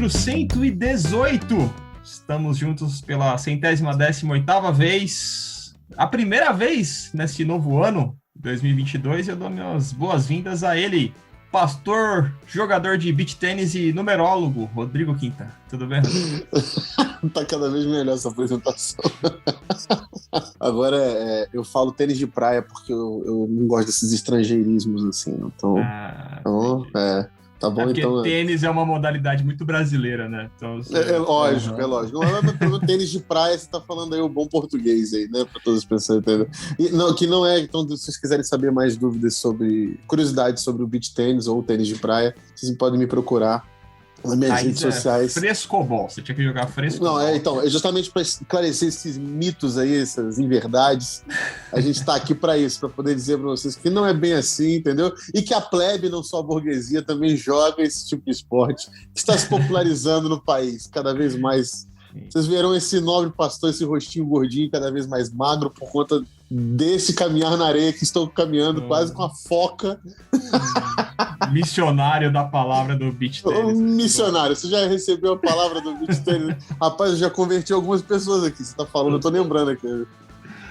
número 118. Estamos juntos pela 118ª vez. A primeira vez nesse novo ano, 2022, eu dou minhas boas-vindas a ele, pastor, jogador de beach tênis e numerólogo, Rodrigo Quinta. Tudo bem, Rodrigo? Tá cada vez melhor essa apresentação. Agora, eu falo tênis de praia porque eu não gosto desses estrangeirismos assim. Então, tá bom, porque então. Tênis é uma modalidade muito brasileira, né? Então, é lógico, é lógico. Não, tênis de praia, você tá falando aí o bom português aí, né? Pra todas as pessoas entenderem. Que não é. Então, se vocês quiserem saber mais dúvidas curiosidades sobre o beach tênis ou o tênis de praia, vocês podem me procurar nas minhas redes sociais. Frescobol, você tinha que jogar frescobol. Não, então, é justamente para esclarecer esses mitos aí, essas inverdades. A gente está aqui para isso, para poder dizer para vocês que não é bem assim, entendeu? E que a plebe, não só a burguesia, também joga esse tipo de esporte que está se popularizando no país, cada vez mais. Vocês verão esse nobre pastor, esse rostinho gordinho, cada vez mais magro por conta desse caminhar na areia que estou caminhando quase com a foca. Missionário da palavra do beach tênis. Missionário, você já recebeu a palavra do beach tênis? Rapaz, eu já converti algumas pessoas aqui, você tá falando, eu tô lembrando aqui.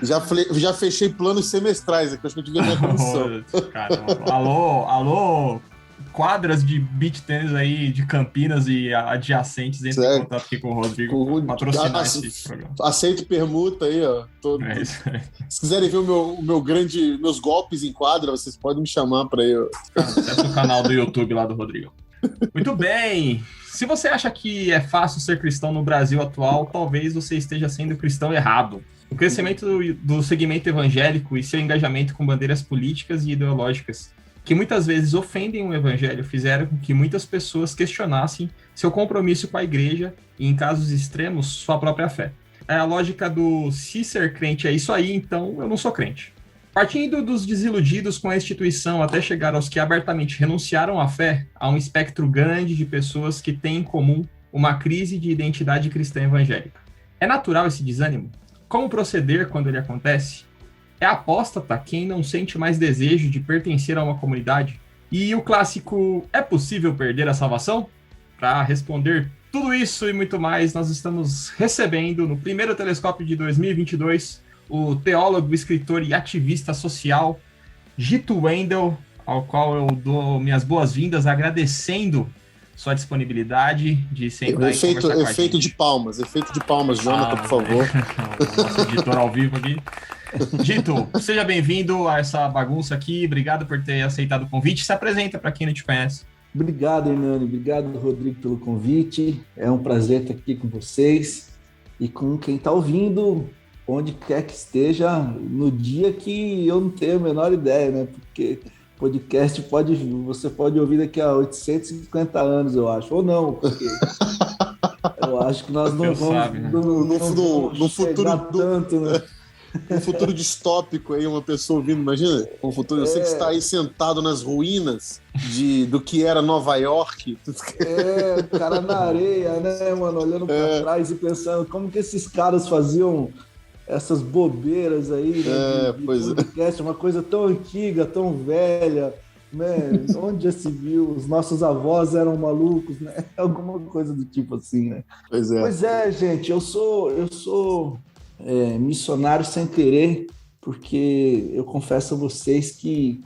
Já fechei planos semestrais aqui, acho que eu devia ter a comissão. Caramba. Alô, quadras de beach tênis aí de Campinas e adjacentes, entre em contato aqui com o Rodrigo, patrocinar esse programa. Aceito permuta aí, ó. É isso aí. Se quiserem ver meus golpes em quadra, vocês podem me chamar para aí. Acesse o canal do YouTube lá do Rodrigo. Muito bem. Se você acha que é fácil ser cristão no Brasil atual, talvez você esteja sendo cristão errado. O crescimento do segmento evangélico e seu engajamento com bandeiras políticas e ideológicas, que muitas vezes ofendem o evangelho, fizeram com que muitas pessoas questionassem seu compromisso com a igreja e, em casos extremos, sua própria fé. É a lógica do se ser crente é isso aí, então eu não sou crente. Partindo dos desiludidos com a instituição até chegar aos que abertamente renunciaram à fé, há um espectro grande de pessoas que têm em comum uma crise de identidade cristã evangélica. É natural esse desânimo? Como proceder quando ele acontece? É apóstata quem não sente mais desejo de pertencer a uma comunidade? E o clássico, é possível perder a salvação? Para responder tudo isso e muito mais, nós estamos recebendo no primeiro Telescópio de 2022 o teólogo, escritor e ativista social Gito Wendel, ao qual eu dou minhas boas-vindas, agradecendo sua disponibilidade de sentar e conversar com a gente. Efeito de palmas, Jonathan, por favor. Nosso editor ao vivo aqui. Gito, seja bem-vindo a essa bagunça aqui, obrigado por ter aceitado o convite, se apresenta para quem não te conhece. Obrigado, Hernani, obrigado, Rodrigo, pelo convite, é um prazer estar aqui com vocês e com quem está ouvindo, onde quer que esteja, no dia que eu não tenho a menor ideia, né, porque podcast você pode ouvir daqui a 850 anos, eu acho, ou não, porque eu acho que nós não vamos, né? No futuro tanto, né? Um futuro distópico aí, uma pessoa ouvindo, imagina? Um futuro, você que está aí sentado nas ruínas do que era Nova York. O cara na areia, né, mano? Olhando pra trás e pensando como que esses caras faziam essas bobeiras aí, né? De podcast, uma coisa tão antiga, tão velha, né? Onde já se viu? Os nossos avós eram malucos, né? Alguma coisa do tipo assim, né? Pois é, gente, eu sou missionário sem querer, porque eu confesso a vocês que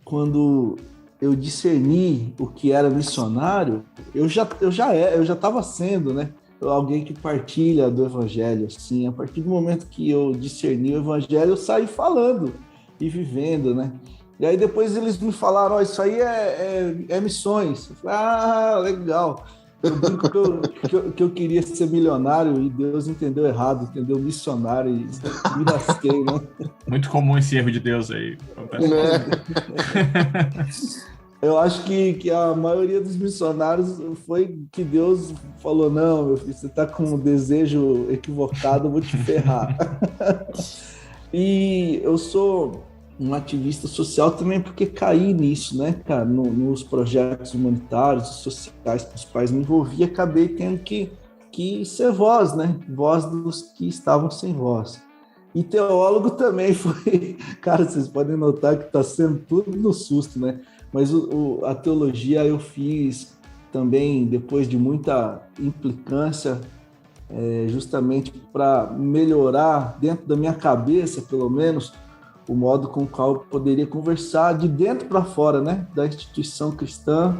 quando eu discerni o que era missionário, eu já estava sendo, né, alguém que partilha do evangelho, assim, a partir do momento que eu discerni o evangelho, eu saí falando e vivendo, né, e aí depois eles me falaram, isso aí é missões, eu falei, legal. Eu brinco que eu queria ser milionário e Deus entendeu errado, entendeu? Missionário e me lasquei, né? Muito comum esse erro de Deus aí. Eu acho que a maioria dos missionários foi que Deus falou, não, meu filho, você tá com um desejo equivocado, eu vou te ferrar. E eu sou um ativista social também porque caí nisso, né, cara, nos projetos humanitários e sociais com os quais me envolvi, acabei tendo que ser voz, né, voz dos que estavam sem voz. E teólogo também foi, cara, vocês podem notar que está sendo tudo no susto, né, mas a teologia eu fiz também depois de muita implicância, justamente para melhorar dentro da minha cabeça, pelo menos, o modo com o qual eu poderia conversar de dentro para fora, né? Da instituição cristã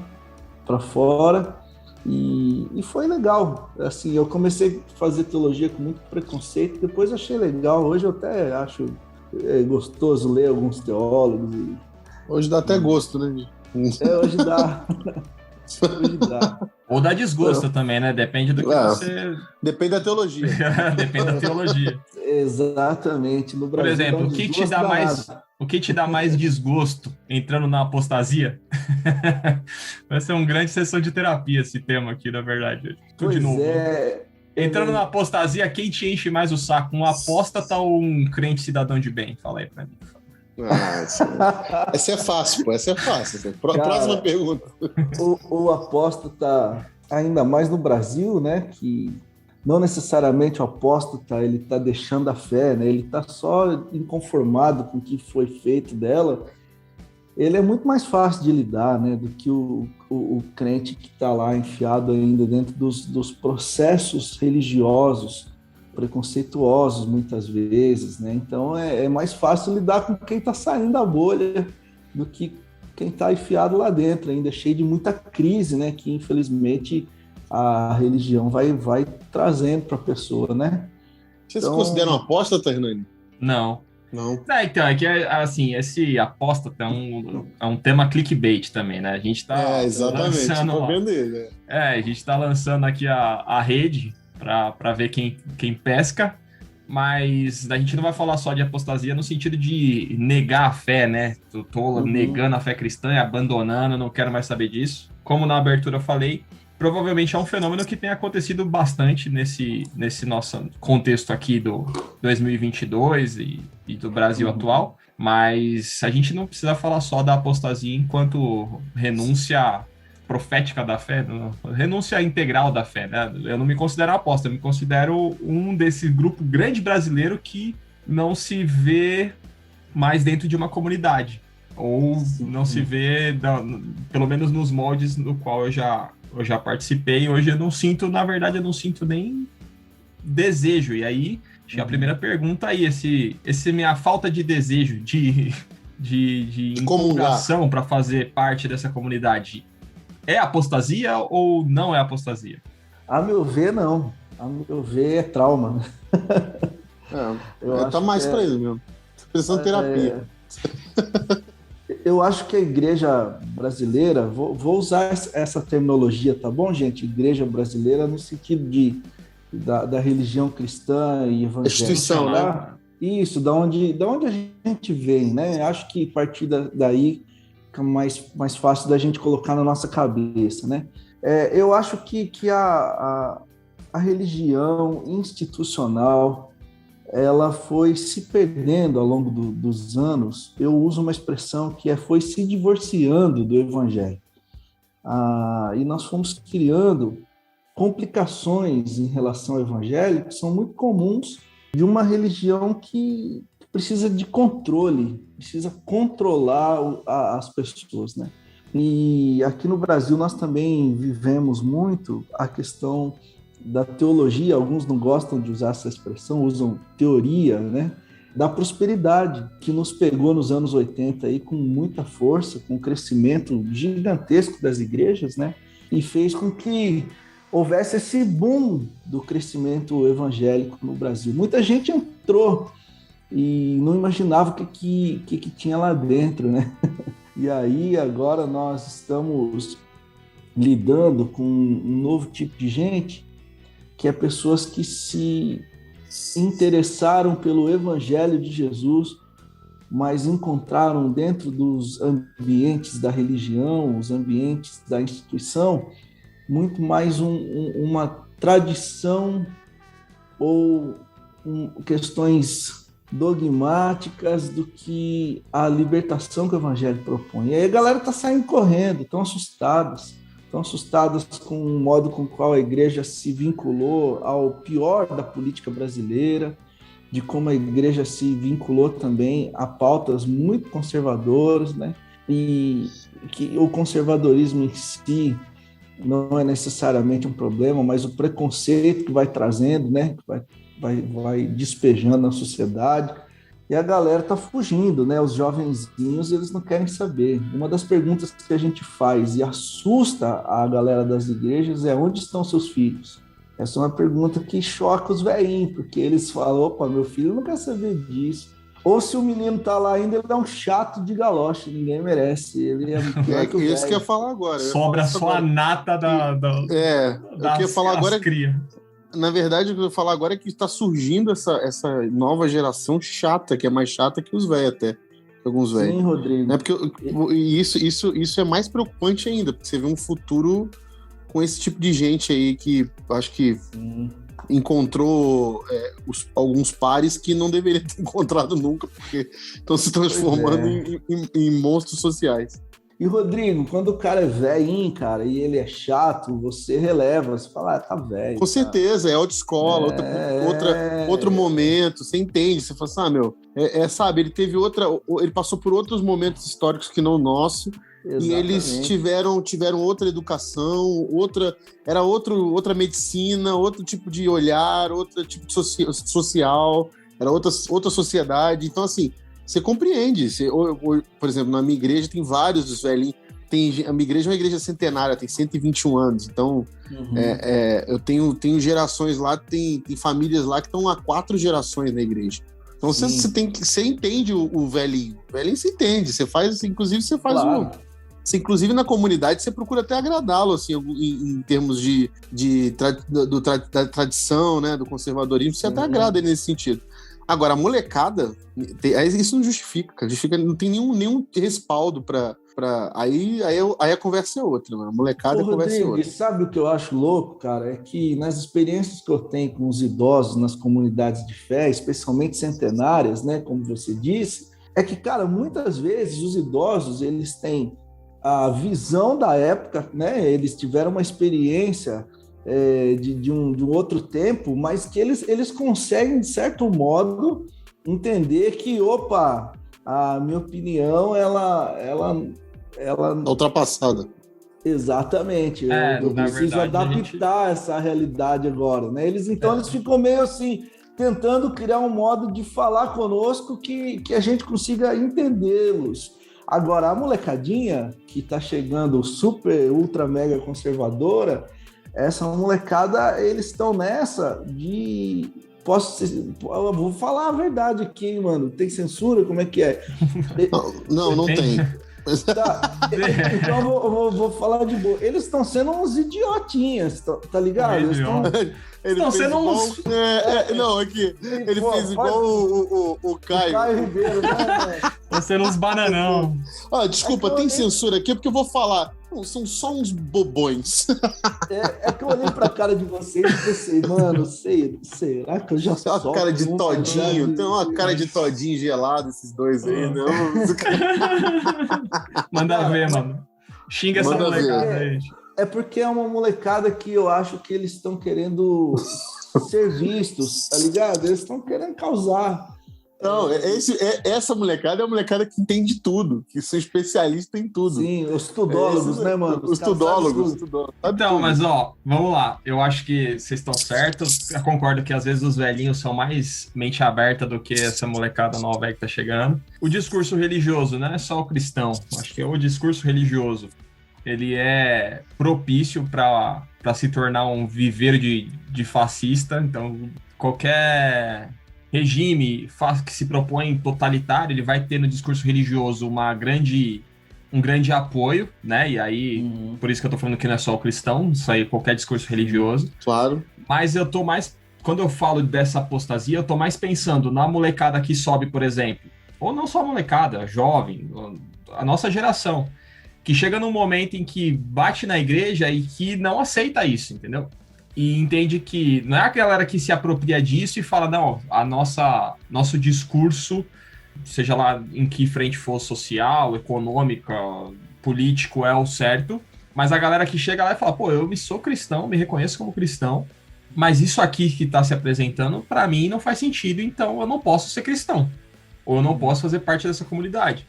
para fora. E foi legal. Assim, eu comecei a fazer teologia com muito preconceito, depois achei legal. Hoje eu até acho gostoso ler alguns teólogos. Hoje dá até gosto, né? Hoje dá. Hoje dá. Ou dá desgosto também, né? Depende do que você... Depende da teologia. Depende da teologia. Exatamente. No Brasil, por exemplo, o que te dá mais desgosto entrando na apostasia? Vai ser uma grande sessão de terapia esse tema aqui, na verdade. Tudo de novo. Entrando na apostasia, quem te enche mais o saco? Um apóstata ou um crente cidadão de bem? Fala aí pra mim. Essa é fácil, pô. Essa é fácil. Próxima pergunta. O apóstata, ainda mais no Brasil, né? Que não necessariamente o apóstata ele está deixando a fé, né? Ele está só inconformado com o que foi feito dela. Ele é muito mais fácil de lidar, né? Do que o crente que está lá enfiado ainda dentro dos processos religiosos, preconceituosos muitas vezes, né? Então é mais fácil lidar com quem está saindo da bolha do que quem está enfiado lá dentro, ainda cheio de muita crise, né? Que infelizmente a religião vai trazendo para a pessoa, né? Vocês se consideram apóstata, Hernani? Não. Não. Então, é que assim, esse apóstata é um tema clickbait também, né? A gente tá exatamente. lançando... Tô vendo ele. a gente tá lançando aqui a rede para ver quem pesca, mas a gente não vai falar só de apostasia no sentido de negar a fé, né? Eu tô negando a fé cristã e abandonando, não quero mais saber disso. Como na abertura eu falei, provavelmente é um fenômeno que tem acontecido bastante nesse nosso contexto aqui do 2022 e do Brasil atual, mas a gente não precisa falar só da apostasia enquanto renúncia profética da fé, renúncia integral da fé, né? Eu não me considero apóstata, eu me considero um desse grupo grande brasileiro que não se vê mais dentro de uma comunidade, ou não se vê, pelo menos nos moldes no qual eu já participei. Hoje eu não sinto, na verdade, nem desejo. E aí, a primeira pergunta aí, esse minha falta de desejo, de empolgação para fazer parte dessa comunidade, é apostasia ou não é apostasia? A meu ver, não. A meu ver, é trauma. Tá mais para ele mesmo. Precisando de terapia. Eu acho que a igreja brasileira, vou usar essa terminologia, tá bom, gente? Igreja brasileira no sentido da religião cristã e evangélica. Instituição, né? Isso, da onde a gente vem, né? Acho que a partir daí fica mais fácil da gente colocar na nossa cabeça, né? Eu acho que a religião institucional, ela foi se perdendo ao longo dos anos. Eu uso uma expressão que foi se divorciando do evangelho. E nós fomos criando complicações em relação ao evangelho que são muito comuns de uma religião que precisa de controle, precisa controlar as pessoas, né? E aqui no Brasil nós também vivemos muito a questão da teologia. Alguns não gostam de usar essa expressão, usam teoria, né? Da prosperidade, que nos pegou nos anos 80 aí com muita força, com um crescimento gigantesco das igrejas, né? E fez com que houvesse esse boom do crescimento evangélico no Brasil. Muita gente entrou e não imaginava o que tinha lá dentro, né? E aí agora nós estamos lidando com um novo tipo de gente, que é pessoas que se interessaram pelo Evangelho de Jesus, mas encontraram dentro dos ambientes da religião, os ambientes da instituição, muito mais uma tradição ou questões dogmáticas do que a libertação que o Evangelho propõe. E aí a galera está saindo correndo, estão assustadas com o modo com o qual a igreja se vinculou ao pior da política brasileira, de como a igreja se vinculou também a pautas muito conservadoras, né? E que o conservadorismo em si não é necessariamente um problema, mas o preconceito que vai trazendo, né? Que vai despejando na sociedade. E a galera tá fugindo, né? Os jovenzinhos, eles não querem saber. Uma das perguntas que a gente faz e assusta a galera das igrejas é: onde estão seus filhos? Essa é uma pergunta que choca os velhinhos, porque eles falam: opa, meu filho não quer saber disso. Ou se o menino tá lá ainda, ele é um chato de galoche, ninguém merece. Ele é pior que o isso que eu velho. ia falar agora. Sobra só a nata Eu queria falar agora. Cria. Na verdade, o que eu ia falar agora é que está surgindo essa nova geração chata, que é mais chata que os velhos até. Alguns velhos. Sim, Rodrigo. Porque isso é mais preocupante ainda, porque você vê um futuro com esse tipo de gente aí que acho que encontrou alguns pares que não deveria ter encontrado nunca, porque estão se transformando em monstros sociais. E, Rodrigo, quando o cara é velhinho, cara, e ele é chato, você releva, você fala: tá velho. Com certeza, é outra escola, outro momento, você entende, você fala assim, sabe, ele passou por outros momentos históricos que não o nosso. Exatamente. E eles tiveram outra educação, outra medicina, outro tipo de olhar, outro tipo de social, era outra sociedade. Então, assim, você compreende. Por exemplo, na minha igreja tem vários dos velhinhos. A minha igreja é uma igreja centenária, tem 121 anos. Então, eu tenho gerações lá, tem famílias lá que estão há 4 gerações na igreja. Então, você entende o velhinho. O velhinho se entende. Você faz, inclusive, claro. Inclusive, na comunidade, você procura até agradá-lo, assim, em termos da tradição, né, do conservadorismo, você até agrada ele nesse sentido. Agora, a molecada, isso não justifica, não tem nenhum respaldo para... Aí a conversa é outra, mano. A molecada, a conversa é outra. E sabe o que eu acho louco, cara? É que nas experiências que eu tenho com os idosos nas comunidades de fé, especialmente centenárias, né, como você disse, é que, cara, muitas vezes os idosos, eles têm a visão da época, né? Eles tiveram uma experiência de um outro tempo, mas que eles conseguem, de certo modo, entender que, opa, a minha opinião, ela ultrapassada. Exatamente. Eu preciso adaptar essa realidade agora, né? Eles ficam meio assim, tentando criar um modo de falar conosco que a gente consiga entendê-los. Agora, a molecadinha que tá chegando super, ultra, mega conservadora, essa molecada, eles estão nessa de... Eu vou falar a verdade aqui, mano. Tem censura? Como é que é? Não tem. Tá. Então eu vou falar de boa. Eles estão sendo uns idiotinhas, tá ligado? Eles estão sendo uns... Ele fez igual o Caio. O Caio Ribeiro, né? Estão sendo uns bananão. Desculpa, tem censura aqui, porque eu vou falar. Não, são só uns bobões. É que eu olhei pra cara de vocês e pensei, mano, será que eu já sou? Tem uma cara de todinho, tem uma cara de todinho gelado, esses dois aí, não? Manda ver, mano. Xinga essa molecada aí. É porque é uma molecada que eu acho que eles estão querendo ser vistos, tá ligado? Eles estão querendo causar. Não, essa molecada é a molecada que entende tudo, que são especialistas em tudo. Sim, os tudólogos, né, mano? Os tudólogos. Então, mas vamos lá. Eu acho que vocês estão certos. Eu concordo que às vezes os velhinhos são mais mente aberta do que essa molecada nova aí que tá chegando. O discurso religioso, não é só o cristão. Acho que é o discurso religioso. Ele é propício para se tornar um viveiro de fascista. Então, qualquer regime que se propõe totalitário, ele vai ter no discurso religioso um grande apoio, né? E aí, por isso que eu tô falando que não é só o cristão, isso aí, qualquer discurso religioso. Claro. Mas eu tô mais... Quando eu falo dessa apostasia, eu tô mais pensando na molecada que sobe, por exemplo. Ou não só a molecada, jovem, a nossa geração, que chega num momento em que bate na igreja e que não aceita isso, entendeu? E entende que não é a galera que se apropria disso e fala, não, nosso discurso, seja lá em que frente for social, econômica, político, é o certo, mas a galera que chega lá e fala, pô, eu sou cristão, me reconheço como cristão, mas isso aqui que está se apresentando, para mim, não faz sentido, então eu não posso ser cristão, ou eu não posso fazer parte dessa comunidade.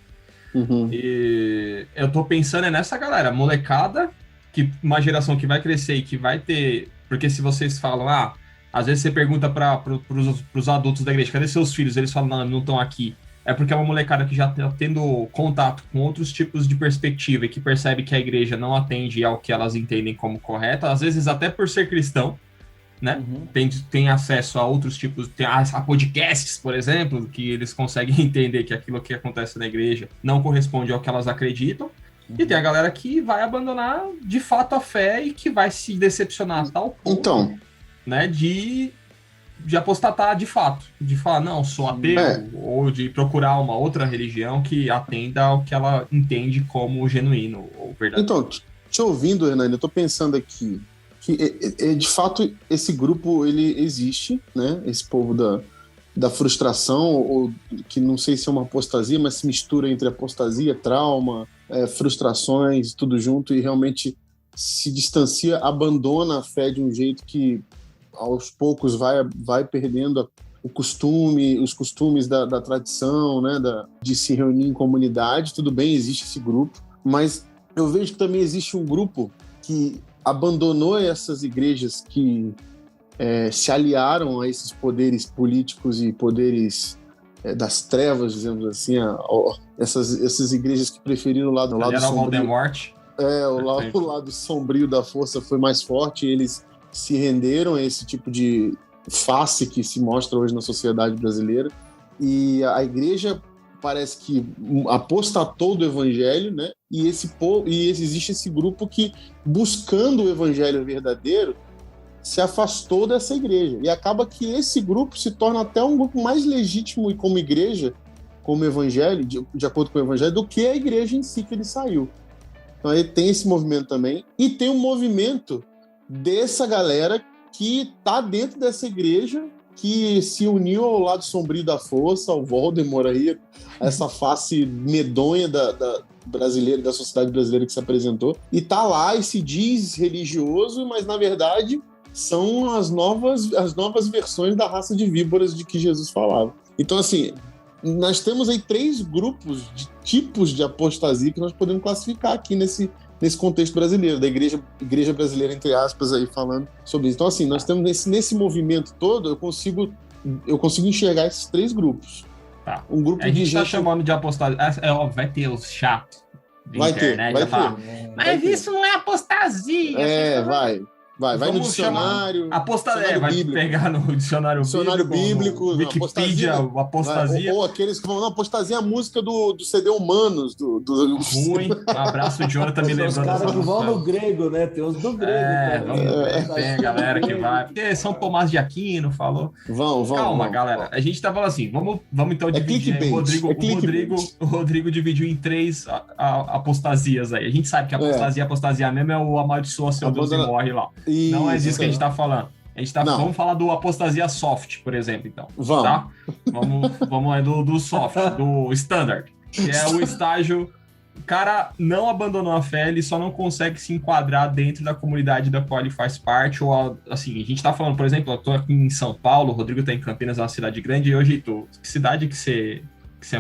E eu tô pensando nessa galera, molecada uma geração que vai crescer e que vai ter... Porque se vocês falam, às vezes você pergunta para os adultos da igreja, cadê seus filhos? Eles falam, não estão aqui. É porque é uma molecada que já está tendo contato com outros tipos de perspectiva e que percebe que a igreja não atende ao que elas entendem como correto, às vezes até por ser cristão, né? Tem acesso a outros tipos, tem a podcasts, por exemplo, que eles conseguem entender que aquilo que acontece na igreja não corresponde ao que elas acreditam. E tem a galera que vai abandonar de fato a fé e que vai se decepcionar a tal ponto, né, de apostatar de fato, de falar, não, sou ateu, ou de procurar uma outra religião que atenda ao que ela entende como genuíno ou verdadeiro. Então, te ouvindo, Hernani, eu tô pensando aqui que, de fato, esse grupo, ele existe, né, esse povo da frustração, ou que não sei se é uma apostasia, mas se mistura entre apostasia, trauma, frustrações, tudo junto, e realmente se distancia, abandona a fé de um jeito que aos poucos vai perdendo os costumes da tradição, né, de se reunir em comunidade. Tudo bem, existe esse grupo, mas eu vejo que também existe um grupo que abandonou essas igrejas que se aliaram a esses poderes políticos e poderes das trevas, dizemos assim, essas igrejas que preferiram o lado sombrio. O lado sombrio da força foi mais forte, e eles se renderam a esse tipo de face que se mostra hoje na sociedade brasileira, e a igreja parece que apostatou do evangelho, né? E existe esse grupo que, buscando o evangelho verdadeiro, se afastou dessa igreja, e acaba que esse grupo se torna até um grupo mais legítimo e como igreja, como evangelho, de acordo com o evangelho, do que a igreja em si que ele saiu. Então aí tem esse movimento também, e tem um movimento dessa galera que está dentro dessa igreja, que se uniu ao lado sombrio da força, ao Voldemort aí, essa face medonha da brasileira, da sociedade brasileira que se apresentou, e tá lá e se diz religioso, mas na verdade são as novas versões da raça de víboras de que Jesus falava. Então, assim, nós temos aí 3 grupos de tipos de apostasia que nós podemos classificar aqui nesse contexto brasileiro, da igreja brasileira, entre aspas, aí falando sobre isso. Então, assim, nós temos nesse movimento todo, eu consigo enxergar esses 3 grupos. Tá. Um grupo a gente tá chamando de apostasia. Vai ter os chatos de internet. Vai ter. Mas isso não é apostasia. Vai no dicionário. Apostasia, vai bíblico. Pegar no dicionário bíblico, no Wikipedia, apostasia. Ou aqueles que vão, não, apostasia é a música do CD Humanos. Ruim. Um abraço, o Jonathan me lembrando. Os caras que vão no grego, né? Tem os do grego. Tem a galera que vai. Porque São Tomás de Aquino falou. Calma, galera. A gente tá falando assim, vamos então dividir. O Rodrigo dividiu em 3 apostasias aí. A gente sabe que a apostasia mesmo é o amaldiçoa seu Deus e morre lá. Não é disso que a gente tá falando. Vamos falar do apostasia soft, por exemplo, então. Vamos. Tá? Vamos do soft, do standard, que é o estágio... O cara não abandonou a fé, ele só não consegue se enquadrar dentro da comunidade da qual ele faz parte, ou assim, a gente tá falando, por exemplo, eu tô aqui em São Paulo, o Rodrigo tá em Campinas, é uma cidade grande, e hoje, que cidade que você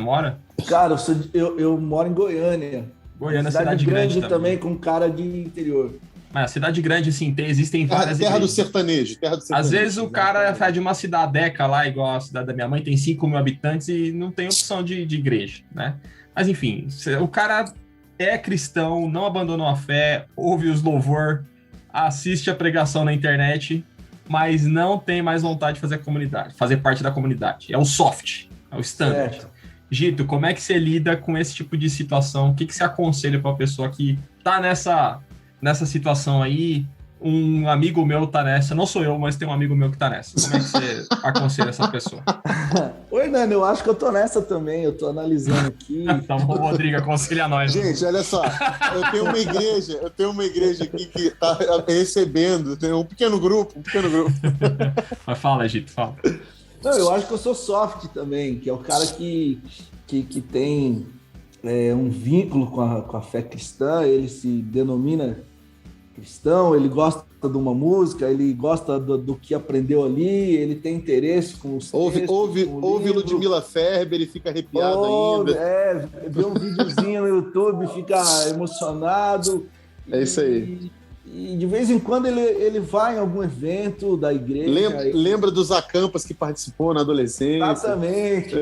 mora? Cara, eu moro em Goiânia. Goiânia é cidade grande também, com cara de interior. Mas a cidade grande, assim, existem várias terra do igrejas. sertanejo. Às vezes o cara é de uma cidadeca lá, igual a cidade da minha mãe, tem 5 mil habitantes e não tem opção de igreja, né? Mas, enfim, o cara é cristão, não abandonou a fé, ouve os louvor, assiste a pregação na internet, mas não tem mais vontade de fazer parte da comunidade. É o soft, é o standard. Certo. Gito, como é que você lida com esse tipo de situação? O que você aconselha para uma pessoa que tá nessa situação aí? Um amigo meu tá nessa, não sou eu, mas tem um amigo meu que tá nessa. Como é que você aconselha essa pessoa? Oi, Nando, eu acho que eu tô nessa também, eu tô analisando aqui. Então, o Rodrigo aconselha nós. Gente, olha só, eu tenho uma igreja aqui que tá recebendo, tem um pequeno grupo. Mas fala, Gito, fala. Não, eu acho que eu sou soft também, que é o cara que tem um vínculo com a fé cristã, ele se denomina cristão, ele gosta de uma música, ele gosta do que aprendeu ali, ele tem interesse com os textos, ouve Ludmilla Ferber e fica arrepiado ainda. Vê um videozinho no YouTube, fica emocionado. É isso aí. E de vez em quando ele vai em algum evento da igreja. Lembra dos acampas que participou na adolescência. Exatamente.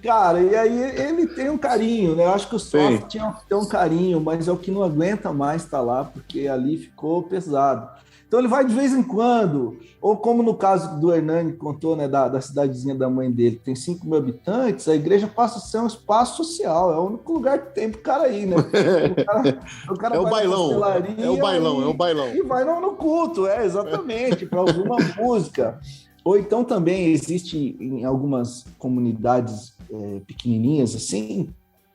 Cara, e aí ele tem um carinho, né? Eu acho que o soft tem um carinho, mas é o que não aguenta mais estar lá, porque ali ficou pesado. Então ele vai de vez em quando, ou como no caso do Hernani contou, né, da cidadezinha da mãe dele, que tem 5 mil habitantes, a igreja passa a ser um espaço social, é o único lugar que tem pro cara ir, né? O cara é o vai bailão, é o bailão. E vai no culto, exatamente, para ouvir uma música. Ou então também existe em algumas comunidades pequenininhas, assim,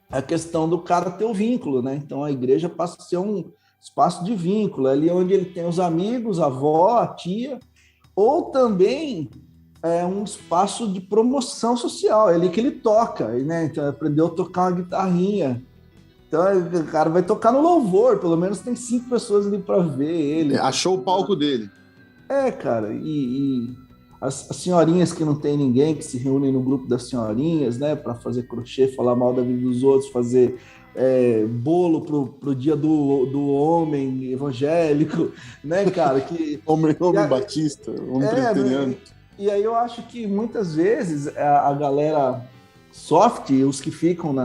a questão do cara ter o vínculo, né? Então a igreja passa a ser um espaço de vínculo, ali onde ele tem os amigos, a avó, a tia, ou também um espaço de promoção social, é ali que ele toca, né? Então, aprendeu a tocar uma guitarrinha. Então, o cara vai tocar no louvor, pelo menos tem 5 pessoas ali para ver ele. Achou o palco dele. Cara, e as senhorinhas que não tem ninguém, que se reúnem no grupo das senhorinhas, né, para fazer crochê, falar mal da vida dos outros, fazer bolo pro dia do homem evangélico, né, cara? Homem batista, homem presbiteriano. E aí eu acho que muitas vezes a galera soft, os que ficam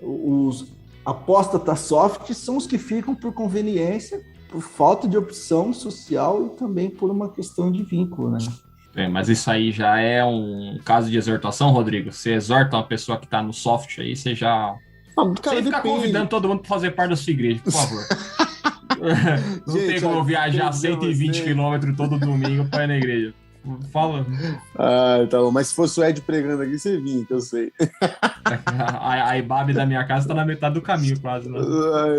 os apóstatas soft são os que ficam por conveniência, por falta de opção social e também por uma questão de vínculo, né? Mas isso aí já é um caso de exortação, Rodrigo? Você exorta uma pessoa que tá no soft aí, você já... Você fica convidando todo mundo para fazer parte da sua igreja, por favor. Não tem como eu viajar 120 quilômetros todo domingo para ir na igreja. Fala. Tá bom. Mas se fosse o Ed pregando aqui, você vinha, que eu sei. A Ibabe da minha casa tá na metade do caminho, quase. Né?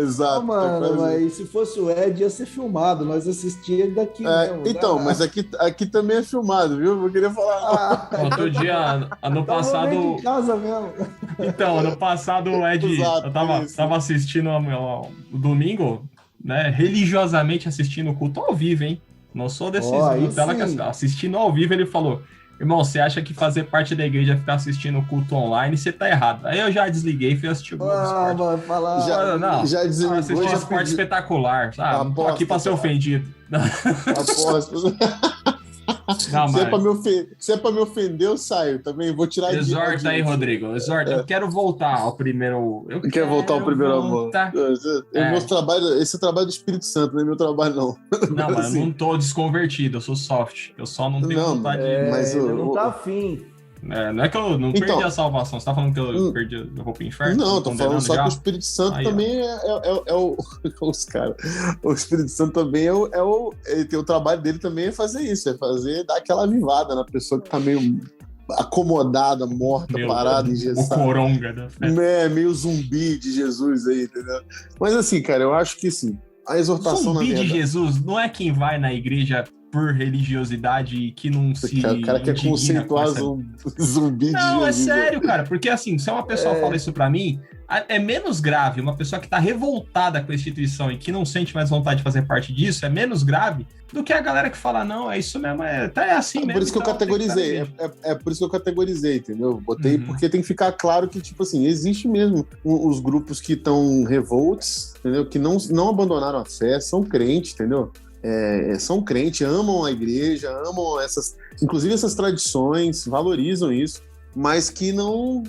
Exato. Não, mano, mas se fosse o Ed, ia ser filmado. Nós assistíamos daqui mesmo. Então, mas aqui também é filmado, viu? Eu queria falar. Outro dia, ano passado... em casa mesmo. Então, ano passado, o Ed... Exato, eu tava assistindo no domingo, né? Religiosamente assistindo o culto ao vivo, hein? Não sou desses Nutella que assistindo ao vivo, ele falou: irmão, você acha que fazer parte da igreja é ficar assistindo o culto online, você tá errado. Aí eu já desliguei e fui assistir o Globo Esporte. Já desligou. Assistir esporte espetacular, sabe? Não tô aqui pra ser ofendido. Aposto. Não, se é pra me ofender, eu saio também. Vou tirar de exorta aí, Rodrigo. Exorta. Eu quero voltar ao primeiro. Quer voltar ao primeiro amor? Esse é o trabalho do Espírito Santo, não é meu trabalho, não. Não, mas eu não tô desconvertido, eu sou soft. Eu só não tenho vontade de. Mas ele não tá afim. Não é que eu não perdi a salvação. Você tá falando que eu perdi, eu vou pro inferno? Não, tô falando só que o Espírito Santo também é o... Os caras. O Espírito Santo também ele tem o trabalho dele também é fazer isso, dar aquela avivada na pessoa que tá meio acomodada, morta, parada, engessada. O coronga, né? Meio zumbi de Jesus aí, entendeu? Mas assim, cara, eu acho que assim, a exortação zumbi de Jesus não é quem vai na igreja por religiosidade e que não se... O cara quer conceituar zumbi de Jesus. Não, é sério, cara, porque assim, se uma pessoa fala isso pra mim, é menos grave, uma pessoa que tá revoltada com a instituição e que não sente mais vontade de fazer parte disso, é menos grave do que a galera que fala, não, é isso mesmo, é assim mesmo. Por isso que eu categorizei, por isso que eu categorizei, entendeu? Botei porque tem que ficar claro que, tipo assim, existe mesmo os grupos que estão revoltos, entendeu? Que não abandonaram a fé, são crentes, entendeu? São crentes, amam a igreja, amam inclusive essas tradições, valorizam isso, mas que não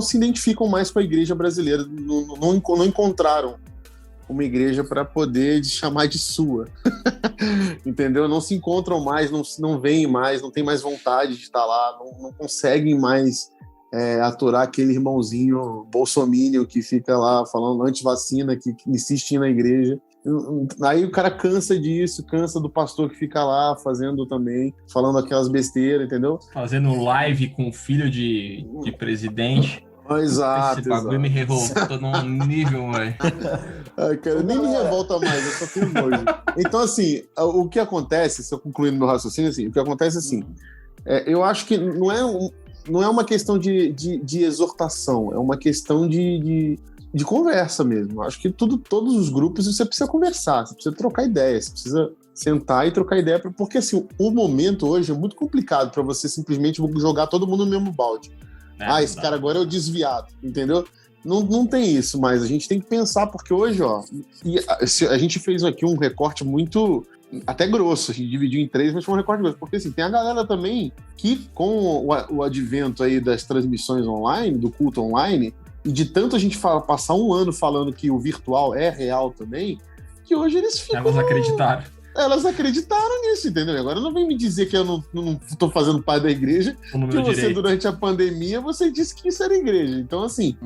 se identificam mais com a igreja brasileira, não encontraram uma igreja para poder chamar de sua, entendeu? Não se encontram mais, não veem mais, não tem mais vontade de estar lá, não conseguem mais aturar aquele irmãozinho bolsominion que fica lá falando anti-vacina, que insiste na igreja. Aí o cara cansa disso, cansa do pastor que fica lá fazendo também, falando aquelas besteiras, entendeu? Fazendo live com o filho de presidente. Exato. Esse bagulho me revoltou num nível, velho. Cara, nem me revolta mais, eu só tenho nojo. Então, assim, o que acontece, se eu concluir no meu raciocínio, assim, o que acontece assim, eu acho que não é uma questão de exortação, é uma questão de conversa mesmo. Acho que todos os grupos você precisa conversar, você precisa trocar ideia, você precisa sentar e trocar ideia, porque assim, o momento hoje é muito complicado para você simplesmente jogar todo mundo no mesmo balde. Esse cara agora é o desviado, entendeu? Não tem isso, mas a gente tem que pensar, porque hoje, ó, a gente fez aqui um recorte muito, até grosso, a gente dividiu em 3, mas foi um recorte grosso, porque assim, tem a galera também que, com o advento aí das transmissões online, do culto online, e de tanto a gente passar um ano falando que o virtual é real também, que hoje eles ficam... Elas acreditaram nisso, entendeu? Agora não vem me dizer que eu não tô fazendo parte da igreja, que você, durante a pandemia, você disse que isso era igreja. Então, assim,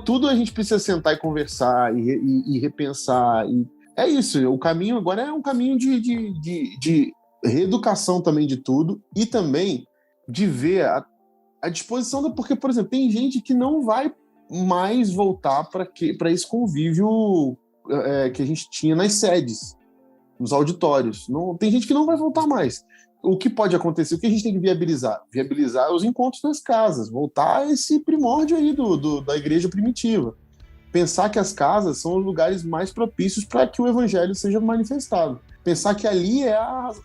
tudo a gente precisa sentar e conversar e repensar. E é isso, o caminho agora é um caminho de reeducação também de tudo e também de ver a disposição, porque, por exemplo, tem gente que não vai mais voltar para esse convívio que a gente tinha nas sedes, nos auditórios. Não, tem gente que não vai voltar mais. O que pode acontecer? O que a gente tem que viabilizar? Viabilizar os encontros nas casas, voltar a esse primórdio aí da igreja primitiva. Pensar que as casas são os lugares mais propícios para que o evangelho seja manifestado. Pensar que ali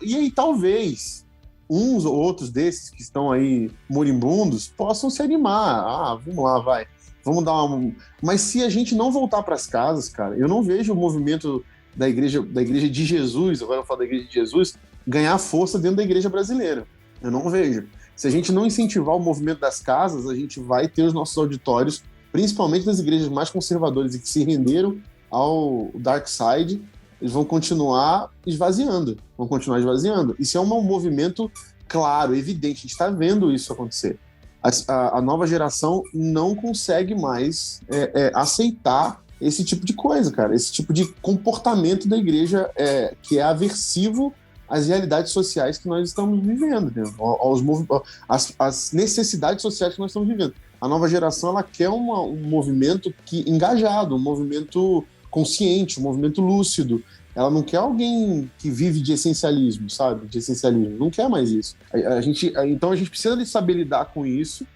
E aí talvez uns ou outros desses que estão aí moribundos possam se animar. Vamos lá, vai. Vamos dar uma... Mas se a gente não voltar para as casas, cara, eu não vejo o movimento da igreja de Jesus, agora eu falo da igreja de Jesus, ganhar força dentro da igreja brasileira. Eu não vejo. Se a gente não incentivar o movimento das casas, a gente vai ter os nossos auditórios, principalmente nas igrejas mais conservadoras e que se renderam ao dark side, eles vão continuar esvaziando. Isso é um movimento claro, evidente. A gente está vendo isso acontecer. A nova geração não consegue mais aceitar esse tipo de coisa, cara. Esse tipo de comportamento da igreja que é aversivo às realidades sociais que nós estamos vivendo, né? As necessidades sociais que nós estamos vivendo. A nova geração, ela quer um movimento engajado, um movimento consciente, um movimento lúcido. Ela não quer alguém que vive de essencialismo, sabe? De essencialismo. Não quer mais isso. Então a gente precisa saber lidar com isso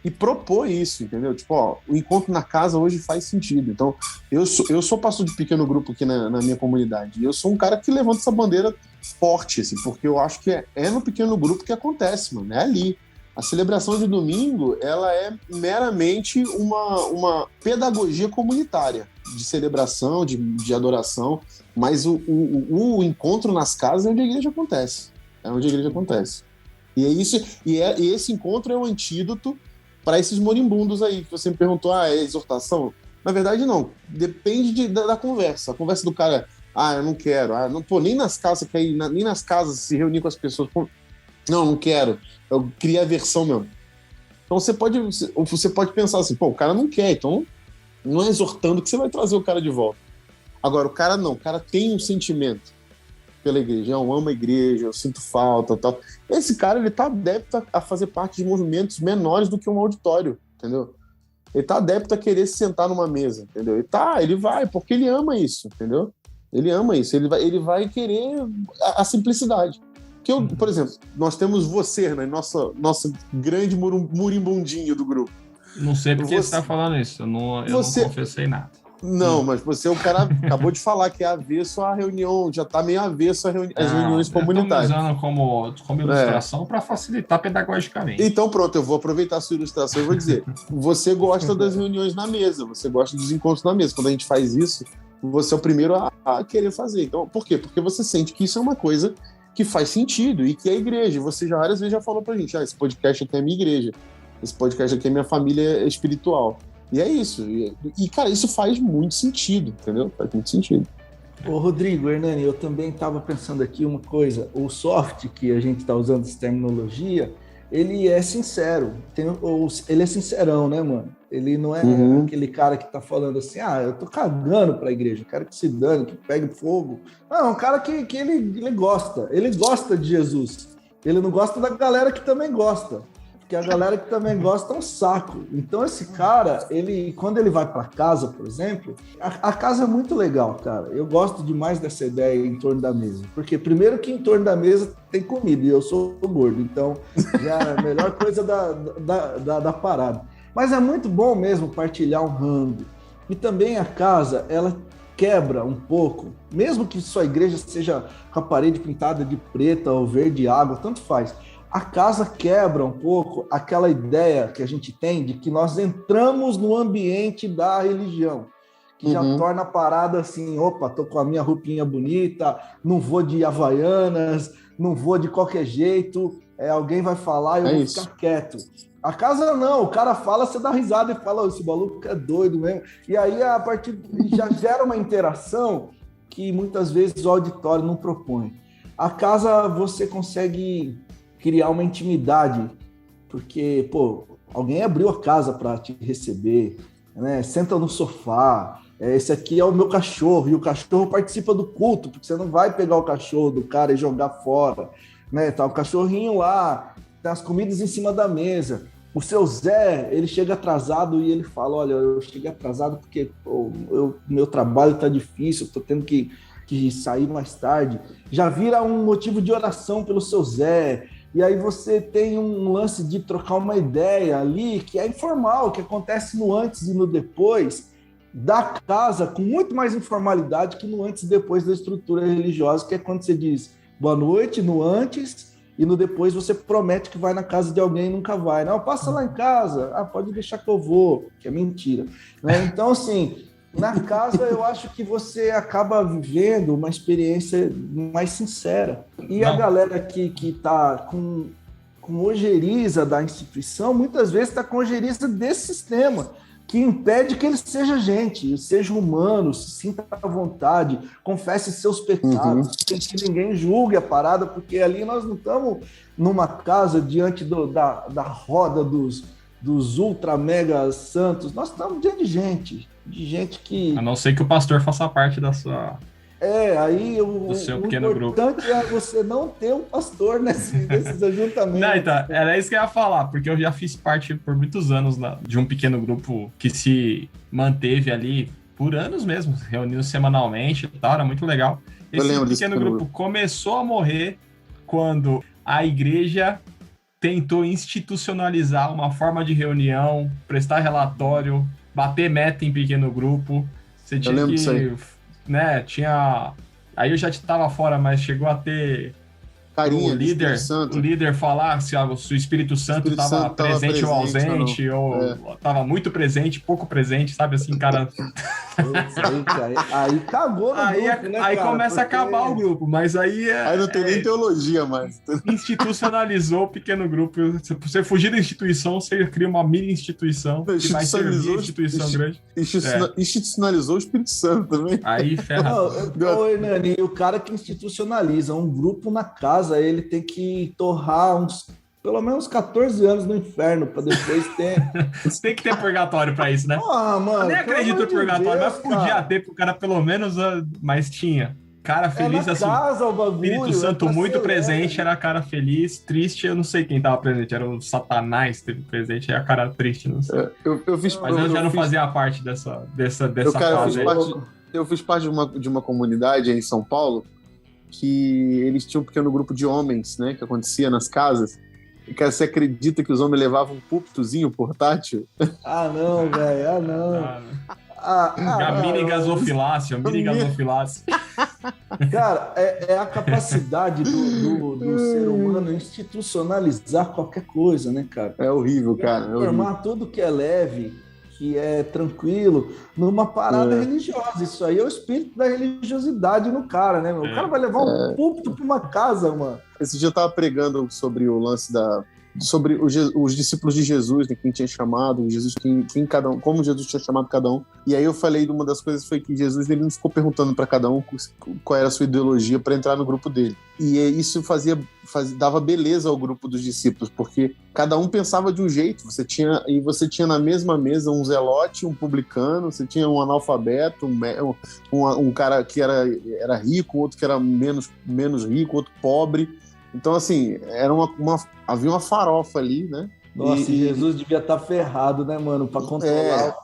e propor isso, entendeu? Tipo, o encontro na casa hoje faz sentido. Então, eu sou pastor de pequeno grupo aqui na minha comunidade. E eu sou um cara que levanta essa bandeira forte, assim, porque eu acho que é no pequeno grupo que acontece, mano. É ali. A celebração de domingo, ela é meramente uma pedagogia comunitária de celebração, de adoração, mas o encontro nas casas é onde a igreja acontece. É onde a igreja acontece. E é isso. E esse encontro é o antídoto para esses moribundos aí, que você me perguntou, é exortação? Na verdade, não. Depende da conversa. A conversa do cara, eu não quero. Nem nas casas, nem nas casas se reunir com as pessoas. Não quero. Eu queria aversão mesmo. Então você pode pensar assim, o cara não quer, então não é exortando que você vai trazer o cara de volta. Agora, o cara tem um sentimento pela igreja, eu amo a igreja, eu sinto falta, tal. Esse cara, ele tá adepto a fazer parte de movimentos menores do que um auditório, entendeu? Ele tá adepto a querer se sentar numa mesa, entendeu? Ele vai, porque ele ama isso, entendeu? Ele ama isso, ele vai querer a simplicidade. Que por exemplo, nós temos você, né? Nossa grande murimbundinho do grupo. Não sei porque você tá falando isso, eu não confessei nada. Não, mas você é um cara acabou de falar que é avesso à reunião, já tá meio avesso às reuniões comunitárias. Eu tô usando como ilustração para facilitar pedagogicamente. Então pronto, eu vou aproveitar a sua ilustração e vou dizer, você gosta das reuniões na mesa, você gosta dos encontros na mesa. Quando a gente faz isso, você é o primeiro a querer fazer. Então, por quê? Porque você sente que isso é uma coisa que faz sentido e que é a igreja. Você já várias vezes já falou pra gente, esse podcast aqui é minha igreja, esse podcast aqui é minha família espiritual. E é isso. E, cara, isso faz muito sentido, entendeu? Faz muito sentido. Ô, Rodrigo, Hernani, eu também estava pensando aqui uma coisa. O soft, que a gente está usando essa terminologia, ele é sincero. Ele é sincerão, né, mano? Ele não é aquele cara que tá falando assim, eu tô cagando pra igreja, quero que se dane, que pegue fogo. Não, é um cara que ele gosta. Ele gosta de Jesus. Ele não gosta da galera que também gosta. Porque a galera que também gosta é um saco. Então esse cara, quando ele vai para casa, por exemplo, a casa é muito legal, cara. Eu gosto demais dessa ideia em torno da mesa. Porque primeiro que em torno da mesa tem comida e eu sou gordo. Então já é a melhor coisa da parada. Mas é muito bom mesmo partilhar um rango. E também a casa, ela quebra um pouco. Mesmo que sua igreja seja com a parede pintada de preta ou verde água, tanto faz. A casa quebra um pouco aquela ideia que a gente tem de que nós entramos no ambiente da religião, que já torna a parada assim, opa, tô com a minha roupinha bonita, não vou de Havaianas, não vou de qualquer jeito, alguém vai falar e eu vou ficar quieto. A casa não, o cara fala, você dá risada e fala, esse maluco é doido mesmo. E aí, a partir já gera uma interação que muitas vezes o auditório não propõe. A casa você consegue criar uma intimidade, porque, pô, alguém abriu a casa para te receber, né? Senta no sofá, esse aqui é o meu cachorro, e o cachorro participa do culto, porque você não vai pegar o cachorro do cara e jogar fora, né? Tá o cachorrinho lá, tem as comidas em cima da mesa. O seu Zé, ele chega atrasado e ele fala, olha, eu cheguei atrasado porque meu trabalho tá difícil, eu tô tendo que sair mais tarde. Já vira um motivo de oração pelo seu Zé. E aí você tem um lance de trocar uma ideia ali que é informal, que acontece no antes e no depois da casa, com muito mais informalidade que no antes e depois da estrutura religiosa, que é quando você diz boa noite no antes e no depois você promete que vai na casa de alguém e nunca vai. Não, passa lá em casa. Ah, pode deixar que eu vou, que é mentira. Né? Então, assim, na casa eu acho que você acaba vivendo uma experiência mais sincera. E a galera que está com ojeriza da instituição, muitas vezes está com ojeriza desse sistema, que impede que ele seja gente, seja humano, se sinta à vontade, confesse seus pecados, sem que ninguém julgue a parada, porque ali nós não estamos numa casa diante da roda dos ultra mega santos, nós estamos diante de gente que... A não ser que o pastor faça parte da sua... aí o importante é você não ter um pastor nesses ajuntamentos. Não, então, era isso que eu ia falar, porque eu já fiz parte por muitos anos de um pequeno grupo que se manteve ali por anos mesmo, reunindo semanalmente e tal, era muito legal. Esse pequeno grupo começou a morrer quando a igreja tentou institucionalizar uma forma de reunião, prestar relatório, bater meta em pequeno grupo. Você tinha que... né, tinha... Aí eu já estava fora, mas chegou a ter carinha, o líder falar se o Espírito Santo estava presente ou ausente, ou estava muito presente, pouco presente, sabe assim, cara... Aí cagou no grupo, né, aí cara? Começa a acabar o grupo, mas aí... Aí não tem nem teologia mais. Institucionalizou o pequeno grupo. Se você fugir da instituição, você cria uma mini instituição que vai servir a instituição grande. Institucionalizou o Espírito Santo também. Aí ferra. Hernani, o cara que institucionaliza um grupo na casa, ele tem que torrar pelo menos 14 anos no inferno para depois ter... Tem que ter purgatório para isso, né? Mano, eu nem acredito no purgatório, mas podia ter pro cara pelo menos, mas tinha. Cara feliz, assim. Casa, o bagulho, Espírito Santo muito presente, era cara feliz. Triste, eu não sei quem tava presente. Era o Satanás teve presente, era cara triste, não sei. Mas eu já não fazia parte dessa fase. Eu fiz parte de uma comunidade em São Paulo que eles tinham um pequeno grupo de homens, né? Que acontecia nas casas. E, cara, você acredita que os homens levavam um púlpitozinho portátil? Ah, não, velho. Ah, não. Mini gasofilácia. Cara, é a capacidade do ser humano institucionalizar qualquer coisa, né, cara? É horrível, cara. Transformar tudo que é leve, que é tranquilo, numa parada religiosa. Isso aí é o espírito da religiosidade no cara, né, meu? O cara vai levar um púlpito pra uma casa, mano. Esse dia eu tava pregando sobre o lance sobre os discípulos de Jesus, né, quem tinha chamado, Jesus, cada um, como Jesus tinha chamado cada um. E aí eu falei de uma das coisas foi que Jesus ele não ficou perguntando para cada um qual era a sua ideologia para entrar no grupo dele. E isso dava beleza ao grupo dos discípulos, porque cada um pensava de um jeito. Você tinha na mesma mesa um zelote, um publicano, você tinha um analfabeto, um cara que era rico, outro que era menos rico, outro pobre. Então, assim, havia uma farofa ali, né? Nossa, Jesus devia estar ferrado, né, mano? Pra controlar.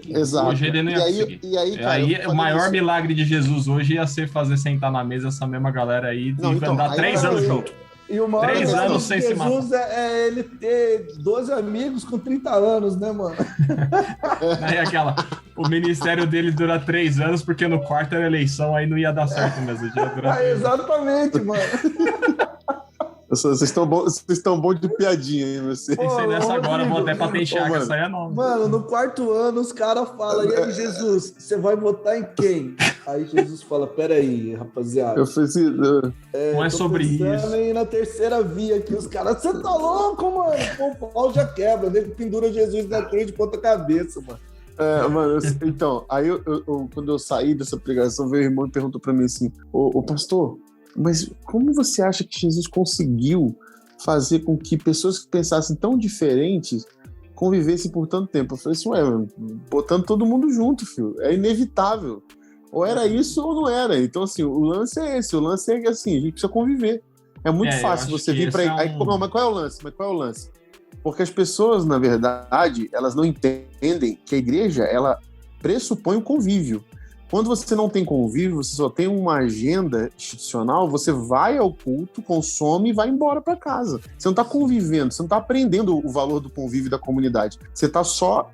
Exato. Hoje ele não ia conseguir. E aí o maior milagre de Jesus hoje ia ser fazer sentar na mesa essa mesma galera aí e andar 3 anos junto. E o maior 3 anos sem se matar. Jesus é ele ter 12 amigos com 30 anos, né, mano? Aí o ministério dele dura 3 anos, porque no quarto era eleição, aí não ia dar certo mesmo. Exatamente, mano. Vocês estão bons de piadinha, hein, você. Pensei nessa agora, vou até patentear, que essa aí é nova. Mano, no 4º ano os caras falam, e aí, Jesus, você vai votar em quem? Aí Jesus fala, peraí, rapaziada. Eu falei assim, não é sobre isso. E na terceira via aqui, os caras, você tá louco, mano? Pô, o pau já quebra, nego pendura Jesus na cruz de ponta cabeça, mano. Mano, então, aí quando eu saí dessa pregação, veio o irmão e perguntou pra mim assim, ô pastor, mas como você acha que Jesus conseguiu fazer com que pessoas que pensassem tão diferentes convivessem por tanto tempo? Eu falei assim, mano, botando todo mundo junto, filho, é inevitável. Ou era isso ou não era. Então, assim, o lance é esse. O lance é que, assim, a gente precisa conviver. É muito fácil você vir pra... Não, mas qual é o lance? Porque as pessoas, na verdade, elas não entendem que a igreja, ela pressupõe o convívio. Quando você não tem convívio, você só tem uma agenda institucional, você vai ao culto, consome e vai embora para casa. Você não está convivendo, você não está aprendendo o valor do convívio da comunidade. Você está só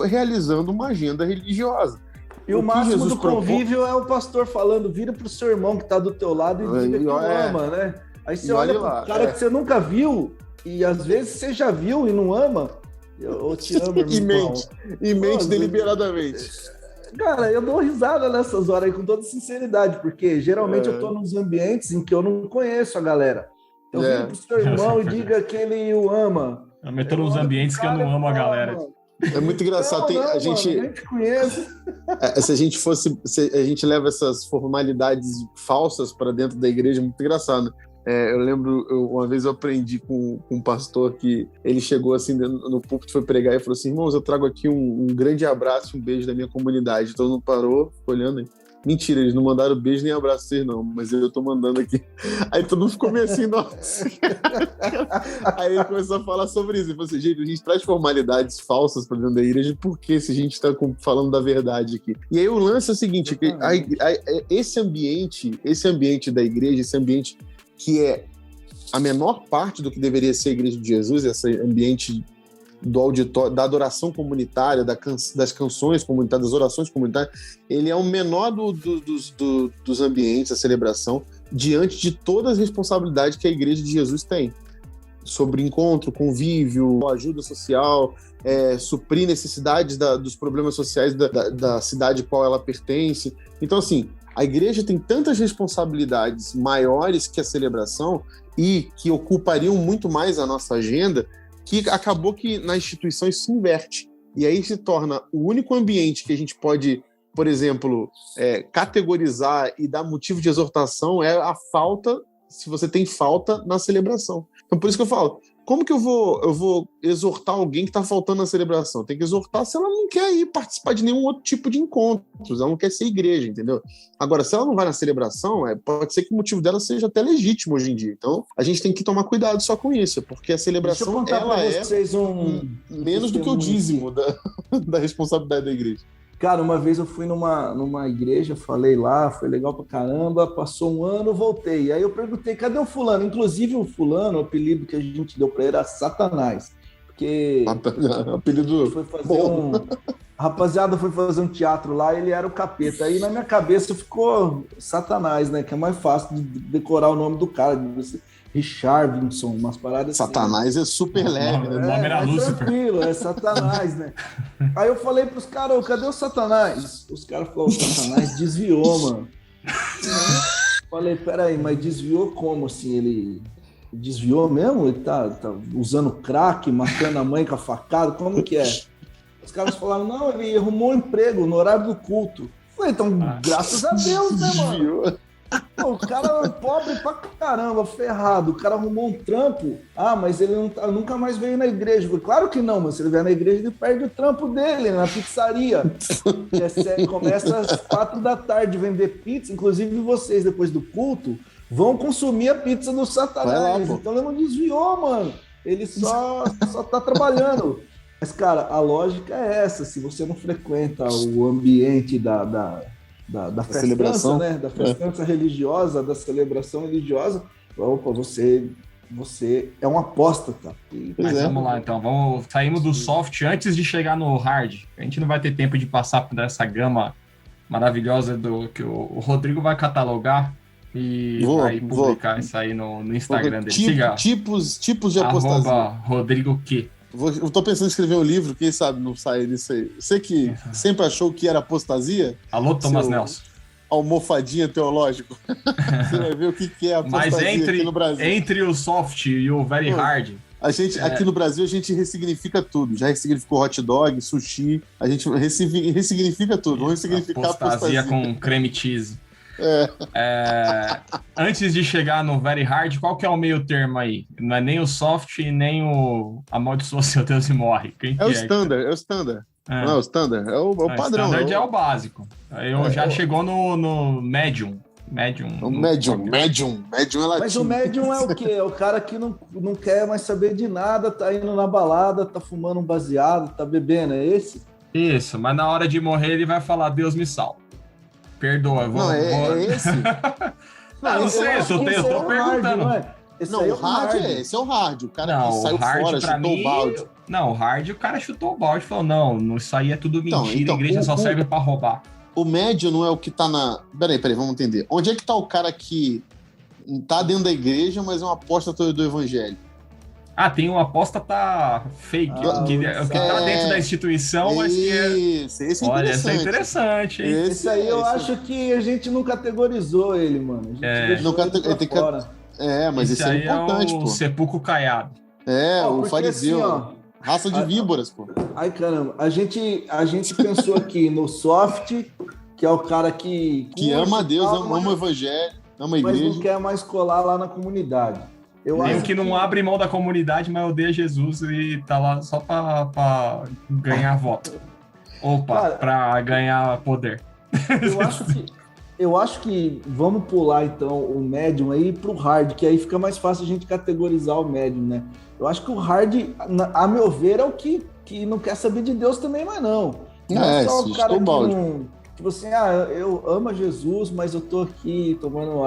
realizando uma agenda religiosa. E o máximo do convívio é o pastor falando, vira pro seu irmão que tá do teu lado e diga que ama, né? Aí você olha pro cara que você nunca viu, e às vezes você já viu e não ama, eu te amo, irmão. E mente deliberadamente. Cara, eu dou risada nessas horas aí com toda sinceridade, porque geralmente eu tô nos ambientes em que eu não conheço a galera. Então vira pro seu irmão e diga que ele o ama. Eu tô nos ambientes que eu não amo a galera. É muito engraçado. A gente conhece. Se a gente leva essas formalidades falsas para dentro da igreja, é muito engraçado. Eu lembro, uma vez eu aprendi com um pastor que ele chegou assim no púlpito, foi pregar e falou assim, irmãos, eu trago aqui um grande abraço, um beijo da minha comunidade. Todo mundo parou, ficou olhando aí. Mentira, eles não mandaram beijo nem abraço vocês não, mas eu tô mandando aqui. Aí todo mundo ficou meio assim, nossa. Aí ele começou a falar sobre isso. Ele falou assim, gente, a gente traz formalidades falsas pra dentro da igreja, por que se a gente tá falando da verdade aqui? E aí o lance é o seguinte, que esse ambiente da igreja, esse ambiente que é a menor parte do que deveria ser a igreja de Jesus, esse ambiente do auditório, da adoração comunitária, das canções comunitárias, das orações comunitárias, ele é o menor dos ambientes, a celebração, diante de todas as responsabilidades que a igreja de Jesus tem. Sobre encontro, convívio, ajuda social, suprir necessidades dos problemas sociais da cidade a qual ela pertence. Então, assim, a igreja tem tantas responsabilidades maiores que a celebração e que ocupariam muito mais a nossa agenda, que acabou que na instituição isso se inverte. E aí se torna o único ambiente que a gente pode, por exemplo, categorizar e dar motivo de exortação é a falta, se você tem falta na celebração. Então por isso que eu falo, como que eu vou exortar alguém que está faltando na celebração? Tem que exortar se ela não quer ir participar de nenhum outro tipo de encontros, ela não quer ser igreja, entendeu? Agora, se ela não vai na celebração, pode ser que o motivo dela seja até legítimo hoje em dia. Então, a gente tem que tomar cuidado só com isso, porque a celebração, ela menos do que o dízimo da responsabilidade da igreja. Cara, uma vez eu fui numa igreja, falei lá, foi legal pra caramba, passou um ano, voltei. Aí eu perguntei, cadê o fulano? Inclusive o fulano, o apelido que a gente deu pra ele era Satanás. Porque apelido foi fazer rapaziada foi fazer um teatro lá, ele era o capeta. Aí na minha cabeça ficou Satanás, né? Que é mais fácil de decorar o nome do cara, de você... Richardson, umas paradas Satanás assim. É super leve, né? O nome era Lúcifer. Tranquilo, é Satanás, né? Aí eu falei pros caras, cadê o Satanás? Os caras falaram, o Satanás desviou, mano. Falei, peraí, mas desviou como assim? Ele desviou mesmo? Ele tá usando crack, matando a mãe com a facada? Como que é? Os caras falaram, não, ele arrumou um emprego no horário do culto. Falei, então, graças a Deus, né, mano? Pô, o cara é pobre pra caramba, ferrado. O cara arrumou um trampo. Mas ele nunca mais veio na igreja. Falei, claro que não, mas se ele vier na igreja, ele perde o trampo dele, na pizzaria. Começa às 4 da tarde vender pizza. Inclusive vocês, depois do culto, vão consumir a pizza do Satanás. Então ele não desviou, mano. Ele só tá trabalhando. Mas, cara, a lógica é essa. Se você não frequenta o ambiente da celebração, né? Da festança religiosa, da celebração religiosa, opa, você é um apóstata. Mas vamos lá, então. Saímos do soft antes de chegar no hard. A gente não vai ter tempo de passar por essa gama maravilhosa que o Rodrigo vai catalogar. E vai publicar isso aí no Instagram dele. Siga. Tipos de apostasia. @RodrigoQ. Eu tô pensando em escrever um livro, quem sabe não sai disso aí. Você que sempre achou que era apostasia? Alô, Thomas Nelson. Almofadinha teológico. Você vai ver o que é apostasia aqui no Brasil. Entre o soft e o very hard... Aqui no Brasil, a gente ressignifica tudo. Já ressignificou hot dog, sushi. A gente ressignifica tudo. Vamos ressignificar a apostasia com creme cheese. Antes de chegar no very hard, qual que é o meio termo aí? Não é nem o soft e nem o amaldiçoa seu Deus e morre. O standard, é o standard. Não é o standard, é o padrão. O standard é o básico. Já chegou no medium. O medium é latino. Mas o medium é o quê? É o cara que não quer mais saber de nada, tá indo na balada, tá fumando um baseado, tá bebendo, é esse? Isso, mas na hora de morrer ele vai falar, Deus me salve. Perdoa, eu vou... é esse? Não sei, eu tô perguntando. Hard, o hard esse é o hard. O cara que saiu fora, chutou o balde. Não, o hard, o cara chutou o balde e falou, não, isso aí é tudo mentira, a igreja só serve pra roubar. O médio não é o que tá na... Peraí, vamos entender. Onde é que tá o cara que tá dentro da igreja, mas é um apóstata do evangelho? Tem um apóstata fake, que tá dentro da instituição, mas que é... Esse é interessante. Olha, esse é interessante, hein? Esse aí eu acho que a gente não categorizou ele, mano. A gente deixou ele pra fora. Mas esse é importante, pô. O sepulcro caiado. O fariseu. Assim, raça de víboras, pô. Ai, caramba. A gente pensou aqui no soft, que é o cara que ama a Deus, ama o evangelho, ama a igreja. Mas não quer mais colar lá na comunidade. Tem que não abre mão da comunidade, mas odeia Jesus e tá lá só pra ganhar voto. Pra ganhar poder. Eu acho que vamos pular, então, o médium aí pro hard, que aí fica mais fácil a gente categorizar o médium, né? Eu acho que o hard, a meu ver, é o que não quer saber de Deus também, mas não. Não é só o cara que não... Tipo assim, eu amo a Jesus, mas eu tô aqui tomando...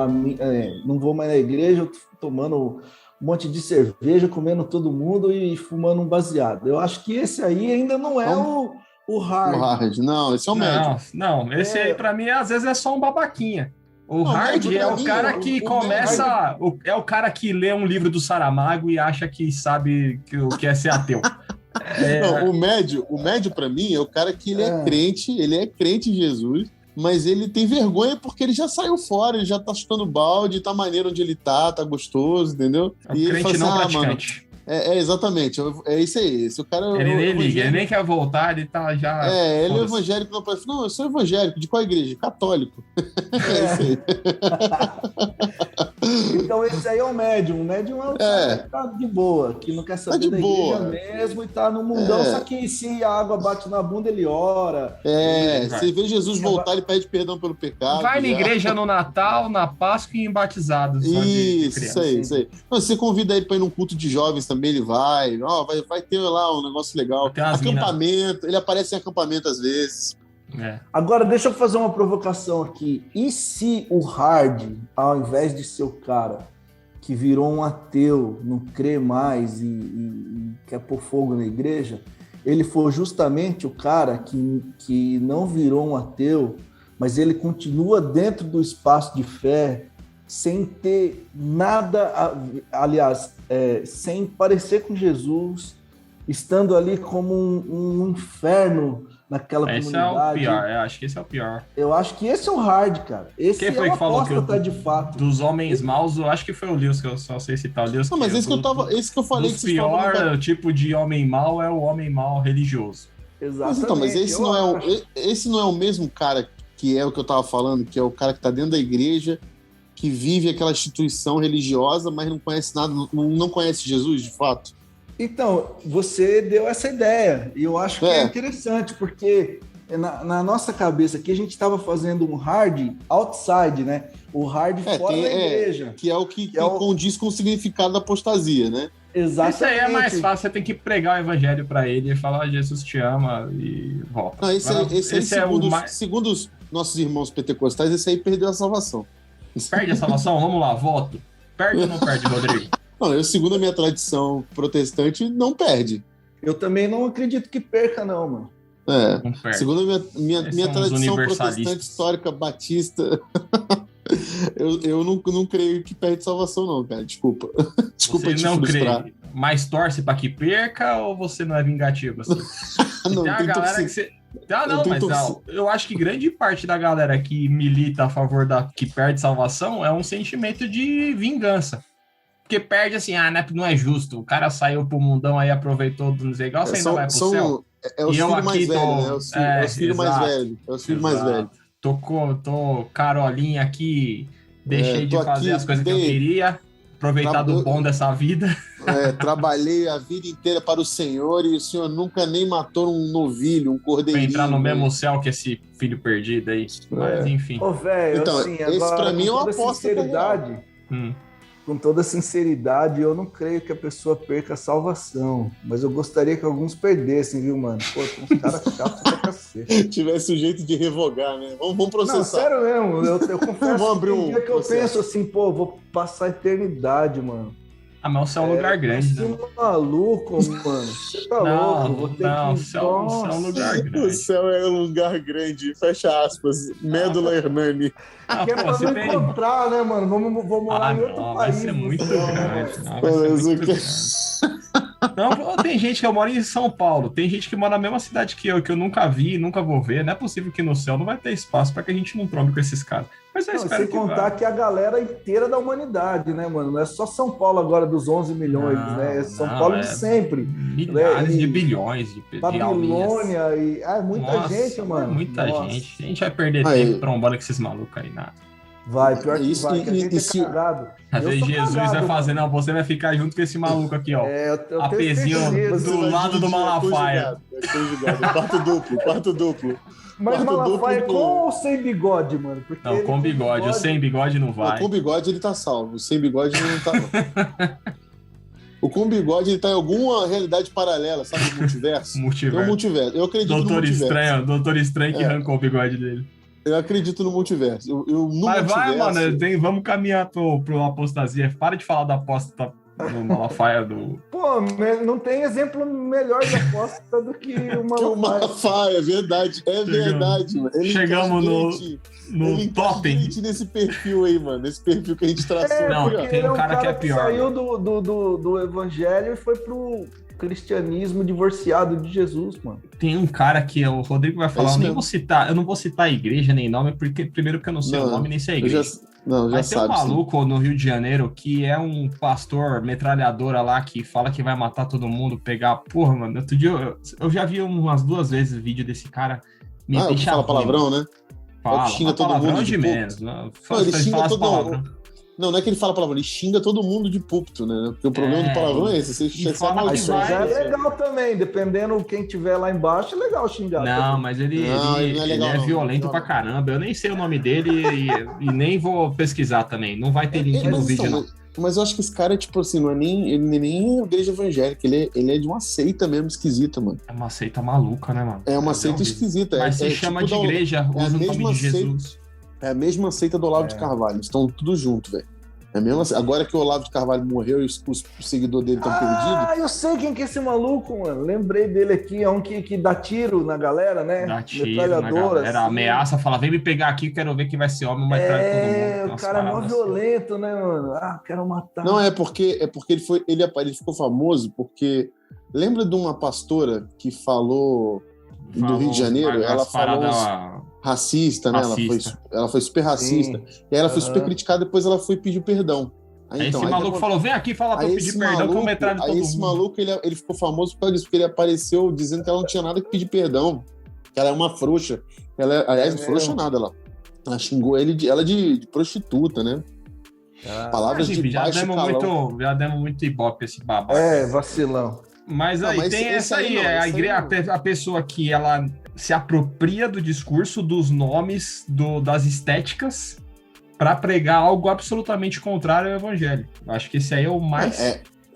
não vou mais na igreja, eu tô tomando um monte de cerveja, comendo todo mundo e fumando um baseado. Eu acho que esse aí ainda não é o hard. O hard, não, esse é o médio. Não, esse aí pra mim às vezes é só um babaquinha. O hard é o cara que começa... É o cara que lê um livro do Saramago e acha que sabe o que é ser ateu. Não, o médio pra mim é o cara que ele é crente em Jesus, mas ele tem vergonha porque ele já saiu fora, ele já tá chutando balde, tá maneiro onde ele tá gostoso, entendeu? E ele fala não praticante. Exatamente, é isso aí. Esse, o cara, ele nem liga, ele nem quer voltar, ele tá já... ele é evangélico, não, eu sou evangélico, de qual igreja? Católico. É isso aí. Então esse aí é o médium. O médium é o cara que tá de boa, que não quer saber da igreja mesmo e tá no mundão, só que se a água bate na bunda, ele ora. Você vê Jesus voltar, ele pede perdão pelo pecado. Vai na igreja no Natal, na Páscoa e em batizados. Isso aí. Não, você convida ele pra ir num culto de jovens também, ele vai ter lá um negócio legal. Acampamento, ele aparece em acampamento às vezes. Agora, deixa eu fazer uma provocação aqui. E se o hard, ao invés de ser o cara que virou um ateu, não crê mais e quer pôr fogo na igreja, ele for justamente o cara que não virou um ateu, mas ele continua dentro do espaço de fé, sem ter nada, aliás, sem parecer com Jesus, estando ali como um inferno naquela comunidade. Esse é o pior, acho que esse é o pior. Eu acho que esse é o hard, cara. Esse quem foi é que falou que de fato. Dos homens maus, eu acho que foi o Lewis, que eu só sei citar o Lewis. Não, mas esse que eu falei. O pior tipo de homem mau é o homem mau religioso. Exatamente. Mas esse não é o mesmo cara que é o que eu tava falando, que é o cara que tá dentro da igreja, que vive aquela instituição religiosa, mas não conhece nada, não conhece Jesus, de fato. Então, você deu essa ideia, e eu acho que é interessante, porque na nossa cabeça aqui a gente estava fazendo um hard outside, né? O hard fora da igreja. Que é o que condiz com o significado da apostasia, né? Exatamente. Isso aí é mais fácil, você tem que pregar o evangelho para ele e falar, Jesus te ama e volta. Não, esse aí, segundo os nossos irmãos pentecostais, esse aí perdeu a salvação. Perde a salvação? Vamos lá, voto. Perde ou não perde, Rodrigo? Não, eu, segundo a minha tradição protestante, não perde. Eu também não acredito que perca, não, mano. Segundo a minha tradição protestante histórica batista, Eu não creio que perde salvação, não, cara. Desculpa. Desculpa Você te não frustrar. crê, mas torce pra que perca ou você não é vingativo assim? Não, Tem a tem galera torcida. que você... Não, tenho mas torcida. eu acho que grande parte da galera que milita a favor da que perde salvação é um sentimento de vingança. Porque perde assim, não é justo. O cara saiu pro mundão aí, aproveitou do igual, você ainda vai pro céu. É os E eu filhos mais aqui velhos, tô- né? É os filhos mais exato, velhos. É os filhos mais exato. velhos. Tô carolinha aqui, deixei de tô fazer aqui, as coisas que eu queria, aproveitar do bom dessa vida. Trabalhei a vida inteira para o Senhor e o Senhor nunca nem matou um novilho, um Pra cordeirinho. entrar no mesmo céu que esse filho perdido aí. Mas enfim. Ô, velho, Então, assim, esse agora, pra mim é com uma toda aposta sinceridade, Hum. com toda sinceridade, eu não creio que a pessoa perca a salvação. Mas eu gostaria que alguns perdessem, viu, mano? Pô, tem uns caras chatos pra cacete. Tivesse o jeito de revogar, né? Vamos Não, processar. sério mesmo, eu confesso Vamos abrir que tem um dia que eu processo. penso assim, pô, vou passar a eternidade, mano. Mas o céu é um lugar grande, Você né? maluco, mano. Você tá louco, vou ter Não, o que... céu é um lugar O grande. céu é um lugar grande, fecha aspas. Médula Hernani. Que é pô, pra você não tem... encontrar, né, mano? Vou morar em outro vai país. ser no muito céu, né, grande. mano? Não, vai ser Mas muito o que- grande. Não, pô, tem gente que eu moro em São Paulo, tem gente que mora na mesma cidade que eu nunca vi, nunca vou ver. Não é possível que no céu não vai ter espaço para que a gente não trombe com esses caras. Mas eu Não, espero sem que contar vá. que a galera inteira da humanidade, né, mano? Não é só São Paulo agora dos 11 milhões, Não, né? É São não, Paulo é de sempre. Milhares E de bilhões de alminhas. Babilônia e... muita Nossa, gente, mano. muita Nossa. gente. A gente vai perder Aí. tempo trombando com esses malucos aí, nada. Vai, pior que Isso, vai, que a e- gente e é se- cagado. Às Eu vezes sou Jesus cagado, vai fazer, mano. não, você vai ficar junto com esse maluco aqui, ó. Eu tenho Apezinho certeza. Você do vai lado do dividir, Malafaia. É conjugado. Quarto duplo. Mas o Quarto Malafaia duplo com ou sem bigode, mano? Porque Não, ele com bigode. O sem bigode não Não, vai. com bigode ele tá salvo. Sem bigode ele não tá, não. O com bigode ele tá em alguma realidade paralela, sabe? Do multiverso. Tem um Multiverso. multiverso. Eu acredito no Doutor multiverso. Estranho que É. arrancou o bigode dele. Eu acredito no multiverso. No Mas vai, multiverso... mano, vamos caminhar pro apostasia. Para de falar da aposta do Malafaia do. Pô, não tem exemplo melhor de aposta do que o Que o Malafaia. Malafaia, é verdade. É verdade, mano. Ele Chegamos encaixa no direitinho. Ele encaixa totem. direitinho nesse perfil aí, mano. Esse perfil que a gente traçou. Não, aqui, ó. porque tem ele um cara que é pior, saiu do evangelho e foi pro cristianismo divorciado de Jesus, mano. Tem um cara que o Rodrigo vai falar, isso eu nem mesmo. vou citar, eu não vou citar a igreja nem nome, porque primeiro que eu não sei o Não, nome nem se é a Eu igreja. já Mas tem um sabe. sim. maluco no Rio de Janeiro que é um pastor metralhadora lá que fala que vai matar todo mundo, pegar. Porra, mano, outro dia eu já vi umas 2 vezes o vídeo desse cara. Me Ah, deixa fala ruim, palavrão, né? Fala, Ele xinga mas todo palavrão mundo de de menos. Não, Não, ele xinga fala todo palavrão. Não é que ele fala palavrão, ele xinga todo mundo de púlpito, né? Porque o problema do palavrão é esse. Você fala sai mal que Isso aí já vai- é legal também, dependendo quem tiver lá embaixo, é legal xingar. Não, também. mas ele Não, é ele não é legal, não. violento Não. pra caramba. Eu nem sei o nome dele e nem vou pesquisar também. Não vai ter link no vídeo, não. Mas eu acho que esse cara, tipo assim, não é nem, ele nem igreja evangélica, ele é de uma seita mesmo esquisita, mano. É uma seita maluca, né, mano? É uma seita horrível. esquisita. Mas se chama de igreja, é a usa o nome mesma de Jesus. É a mesma seita do Olavo de Carvalho. Eles estão tudo junto, velho. É a mesma seita. Agora que o Olavo de Carvalho morreu e os seguidores dele estão perdidos. Eu sei quem que é esse maluco, mano. Lembrei dele aqui, é um que dá tiro na galera, né? Dá tiro na Metralhadora, galera, assim. ameaça, fala, vem me pegar aqui, quero ver que vai ser homem, mas traz todo mundo. Tem O umas cara é mó paradas violento, né, mano? Quero matar. Não, é porque ele ficou famoso porque lembra de uma pastora que falou assim. do Rio de Janeiro? Falou Ela as paradas falou racista, né? Racista. Ela foi super racista. Sim. E aí ela foi Aham. super criticada, depois ela foi pedir perdão. Aí então, esse maluco falou, vem aqui, fala pra eu pedir perdão que eu metralho todo Aí esse mundo. maluco, ele ficou famoso por causa disso, porque ele apareceu dizendo que ela não tinha nada que pedir perdão, que ela é uma frouxa. Aliás, não frouxa nada, ela xingou ela de prostituta, né? Palavras Mas, de enfim, baixo calão. já demos muito ibope esse babaca. Vacilão. Mas Não, aí mas tem esse essa aí aí, não, é a, esse aí igreja, não. a pessoa que ela se apropria do discurso, dos nomes, das estéticas, para pregar algo absolutamente contrário ao evangelho. Eu acho que esse aí é o mais...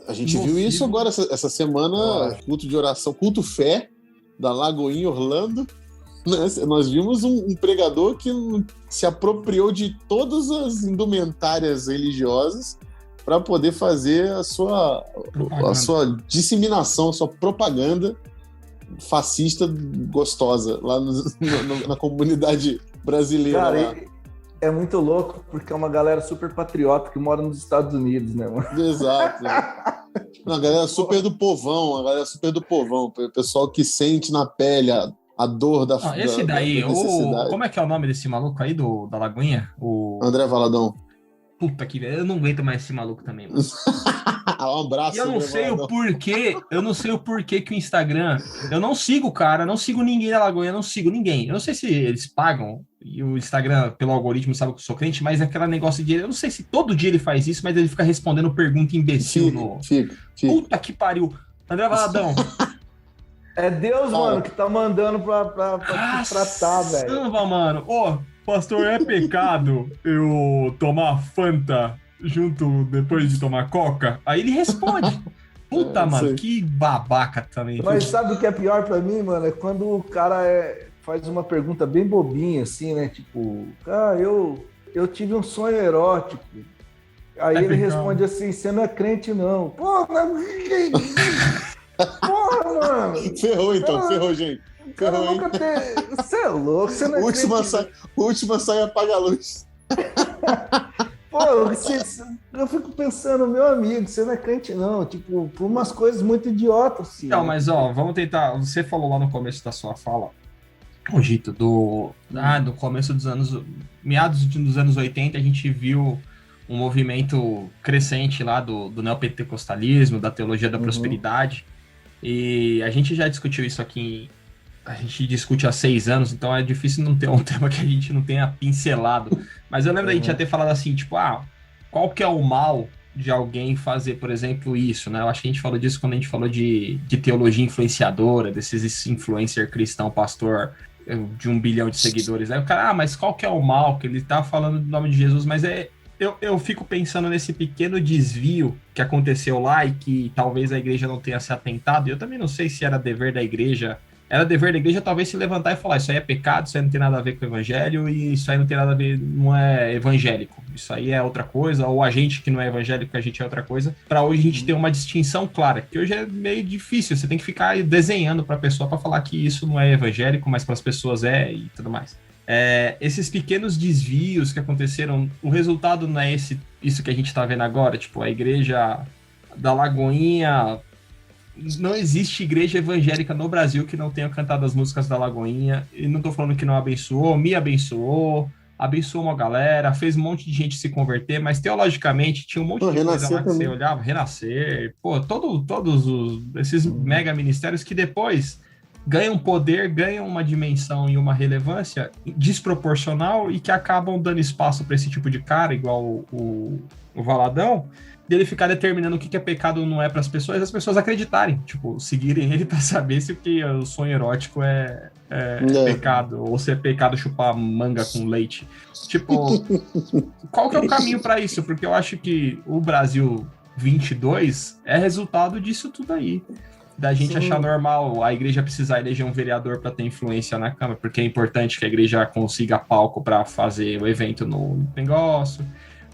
A gente nocivo. viu isso agora, essa semana, culto de oração, culto fé, da Lagoinha Orlando. Nós vimos um pregador que se apropriou de todas as indumentárias religiosas para poder fazer a sua disseminação, a sua propaganda fascista gostosa lá na comunidade brasileira. Cara, lá. É muito louco, porque é uma galera super patriota que mora nos Estados Unidos, né, mano? Exato. Não, a galera super do povão, o pessoal que sente na pele a dor da Esse daí, da necessidade. como é que é o nome desse maluco aí da Lagoinha? André Valadão. Puta que velho, eu não aguento mais esse maluco também, mano. Um abraço. E eu não sei o porquê que o Instagram... Eu não sigo o cara, não sigo ninguém da Lagoinha, não sigo ninguém. Eu não sei se eles pagam, e o Instagram, pelo algoritmo, sabe que eu sou crente, mas é aquele negócio de... Eu não sei se todo dia ele faz isso, mas ele fica respondendo pergunta imbecil Fica. Puta que pariu. André Valadão. É Deus, mano, que tá mandando pra te tratar, velho. Caramba, mano. Pastor, é pecado eu tomar Fanta junto depois de tomar Coca? Aí ele responde. Puta, mano, sei. que babaca também. Mas sabe o que é pior pra mim, mano? É quando o cara faz uma pergunta bem bobinha, assim, né? Tipo, eu tive um sonho erótico. Aí ele responde assim, você não é crente, não. Porra, mano. Ferrou, gente. Cara, nunca teve... Você é louco, você não é Última sai apaga a luz. Pô, eu fico pensando, meu amigo, você não é crente não, tipo, por umas coisas muito idiotas, assim. Não, mas vamos tentar, você falou lá no começo da sua fala, Gito, do começo dos meados dos anos 80, a gente viu um movimento crescente lá do neopentecostalismo, da teologia da prosperidade, e a gente já discutiu isso aqui. A gente discute há 6 anos, então é difícil não ter um tema que a gente não tenha pincelado. Mas eu lembro da gente já ter falado assim, tipo, qual que é o mal de alguém fazer, por exemplo, isso, né? Eu acho que a gente falou disso quando a gente falou de teologia influenciadora, desses influencer cristão, pastor de 1 bilhão de seguidores. Aí o cara, mas qual que é o mal? Que ele tá falando do nome de Jesus, mas eu fico pensando nesse pequeno desvio que aconteceu lá e que talvez a igreja não tenha se atentado. Eu também não sei se era dever da igreja. Era dever da igreja talvez se levantar e falar, isso aí é pecado, isso aí não tem nada a ver com o evangelho, e isso aí não tem nada a ver, não é evangélico, isso aí é outra coisa, ou a gente que não é evangélico, a gente é outra coisa, para hoje a gente ter uma distinção clara, que hoje é meio difícil, você tem que ficar desenhando para a pessoa para falar que isso não é evangélico, mas para as pessoas e tudo mais. Esses pequenos desvios que aconteceram, o resultado não é isso que a gente está vendo agora, tipo, a igreja da Lagoinha... Não existe igreja evangélica no Brasil que não tenha cantado as músicas da Lagoinha. E não tô falando que não abençoou, me abençoou uma galera, fez um monte de gente se converter, mas teologicamente tinha um monte de coisa lá que você olhava, renascer, todos esses mega ministérios que depois ganham poder, ganham uma dimensão e uma relevância desproporcional e que acabam dando espaço para esse tipo de cara, igual o Valadão, dele ficar determinando o que é pecado ou não é para as pessoas acreditarem, tipo, seguirem ele para saber se o sonho erótico é pecado, ou se é pecado chupar manga com leite. Tipo, qual que é o caminho para isso? Porque eu acho que o Brasil 22 é resultado disso tudo aí. Da gente achar normal a igreja precisar eleger um vereador para ter influência na Câmara, porque é importante que a igreja consiga palco para fazer o evento no negócio,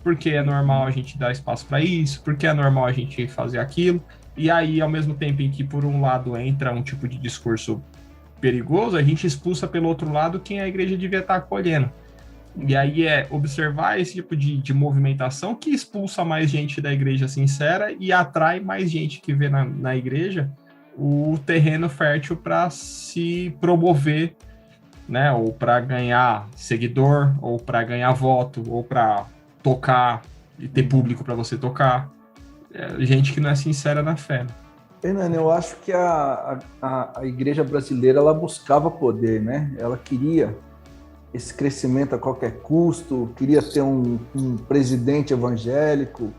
porque é normal a gente dar espaço para isso, porque é normal a gente fazer aquilo, e aí, ao mesmo tempo em que, por um lado, entra um tipo de discurso perigoso, a gente expulsa pelo outro lado quem a igreja devia estar acolhendo. E aí é observar esse tipo de movimentação que expulsa mais gente da igreja sincera e atrai mais gente que vê na igreja o terreno fértil para se promover, né, ou para ganhar seguidor, ou para ganhar voto, ou para tocar e ter público para você tocar. Gente que não é sincera na fé. Fernando, eu acho que a igreja brasileira ela buscava poder, né? Ela queria esse crescimento a qualquer custo, queria ter um presidente evangélico,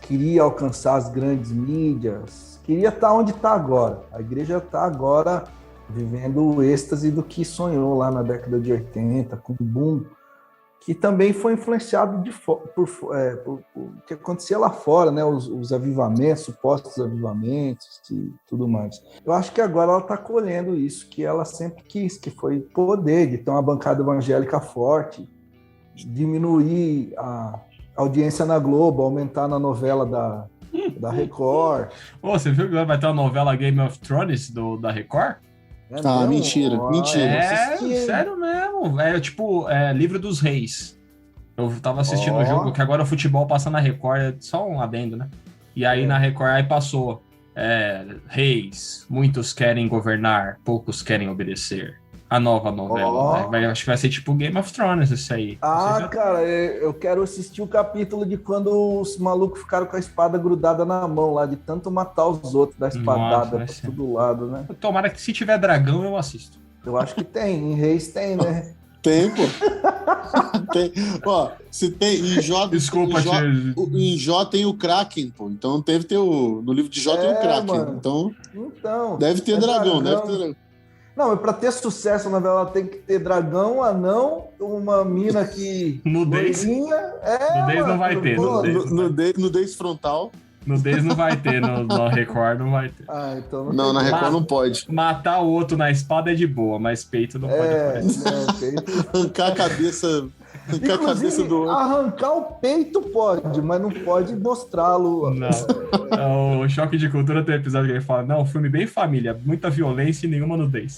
queria alcançar as grandes mídias, queria estar onde está agora. A igreja está agora vivendo o êxtase do que sonhou lá na década de 80, com o boom, que também foi influenciado por o que acontecia lá fora, né? Os avivamentos, supostos avivamentos e tudo mais. Eu acho que agora ela está colhendo isso que ela sempre quis, que foi poder de ter uma bancada evangélica forte, diminuir a audiência na Globo, aumentar na novela da Record. Você viu que vai ter uma novela Game of Thrones da Record? Mentira. Sério mesmo. É tipo Livro dos Reis. Eu tava assistindo o jogo, que agora o futebol passa na Record, é só um adendo, né? E aí na Record aí passou reis, muitos querem governar, poucos querem obedecer. A nova novela. Acho que vai ser tipo Game of Thrones isso aí. Cara, eu quero assistir o capítulo de quando os malucos ficaram com a espada grudada na mão lá, de tanto matar os outros da espadada pra todo lado, né? Tomara que se tiver dragão, eu assisto. Eu acho que tem, em Reis tem, né? Tem, pô. Tem. Ó, se tem em Jó... Desculpa, em Jó tem o Kraken, pô. Então deve ter no livro de Jó tem o Kraken. Mano. Então deve ter dragão, deve ter dragão. Não, mas pra ter sucesso na novela tem que ter dragão, anão, uma mina que... Nudez. Nudez não vai ter. Nudez frontal. Nudez não vai ter, no Record não vai ter. Então não na Record não pode. Matar o outro na espada é de boa, mas peito não pode aparecer. Peito... Arrancar a cabeça do outro. Arrancar o peito pode, mas não pode mostrá-lo. Não. O Choque de Cultura tem um episódio que ele fala, não, filme bem família, muita violência e nenhuma nudez.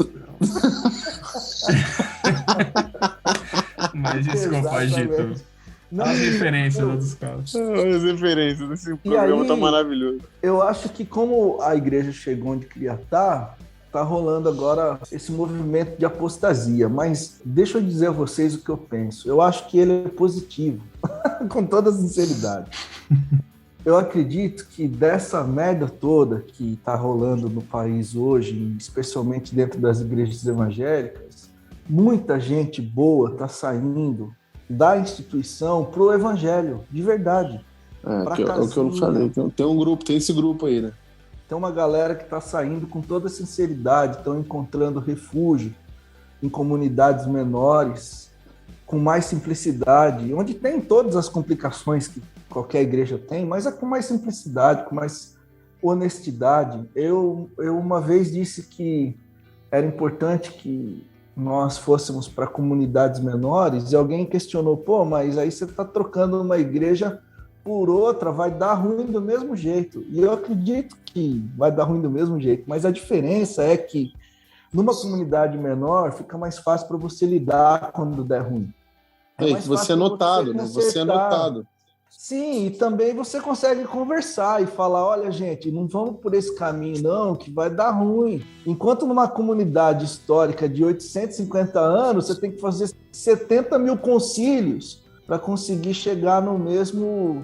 Mas desculpa, Gito. As referências dos caras. As referências desse programa tá maravilhoso. Eu acho que como a igreja chegou onde queria estar, tá rolando agora esse movimento de apostasia. Mas deixa eu dizer a vocês o que eu penso. Eu acho que ele é positivo, com toda sinceridade. Eu acredito que dessa merda toda que tá rolando no país hoje, especialmente dentro das igrejas evangélicas, muita gente boa tá saindo da instituição pro evangelho, de verdade. É o que eu falei. Tem esse grupo aí, né? Tem uma galera que está saindo com toda sinceridade, estão encontrando refúgio em comunidades menores, com mais simplicidade, onde tem todas as complicações que qualquer igreja tem, mas é com mais simplicidade, com mais honestidade. Eu uma vez disse que era importante que nós fôssemos para comunidades menores, e alguém questionou, mas aí você está trocando uma igreja por outra, vai dar ruim do mesmo jeito. E eu acredito que vai dar ruim do mesmo jeito, mas a diferença é que numa comunidade menor fica mais fácil para você lidar quando der ruim. Você é notado, né? Você é notado. Sim, e também você consegue conversar e falar, olha, gente, não vamos por esse caminho não, que vai dar ruim. Enquanto numa comunidade histórica de 850 anos, você tem que fazer 70 mil concílios para conseguir chegar no mesmo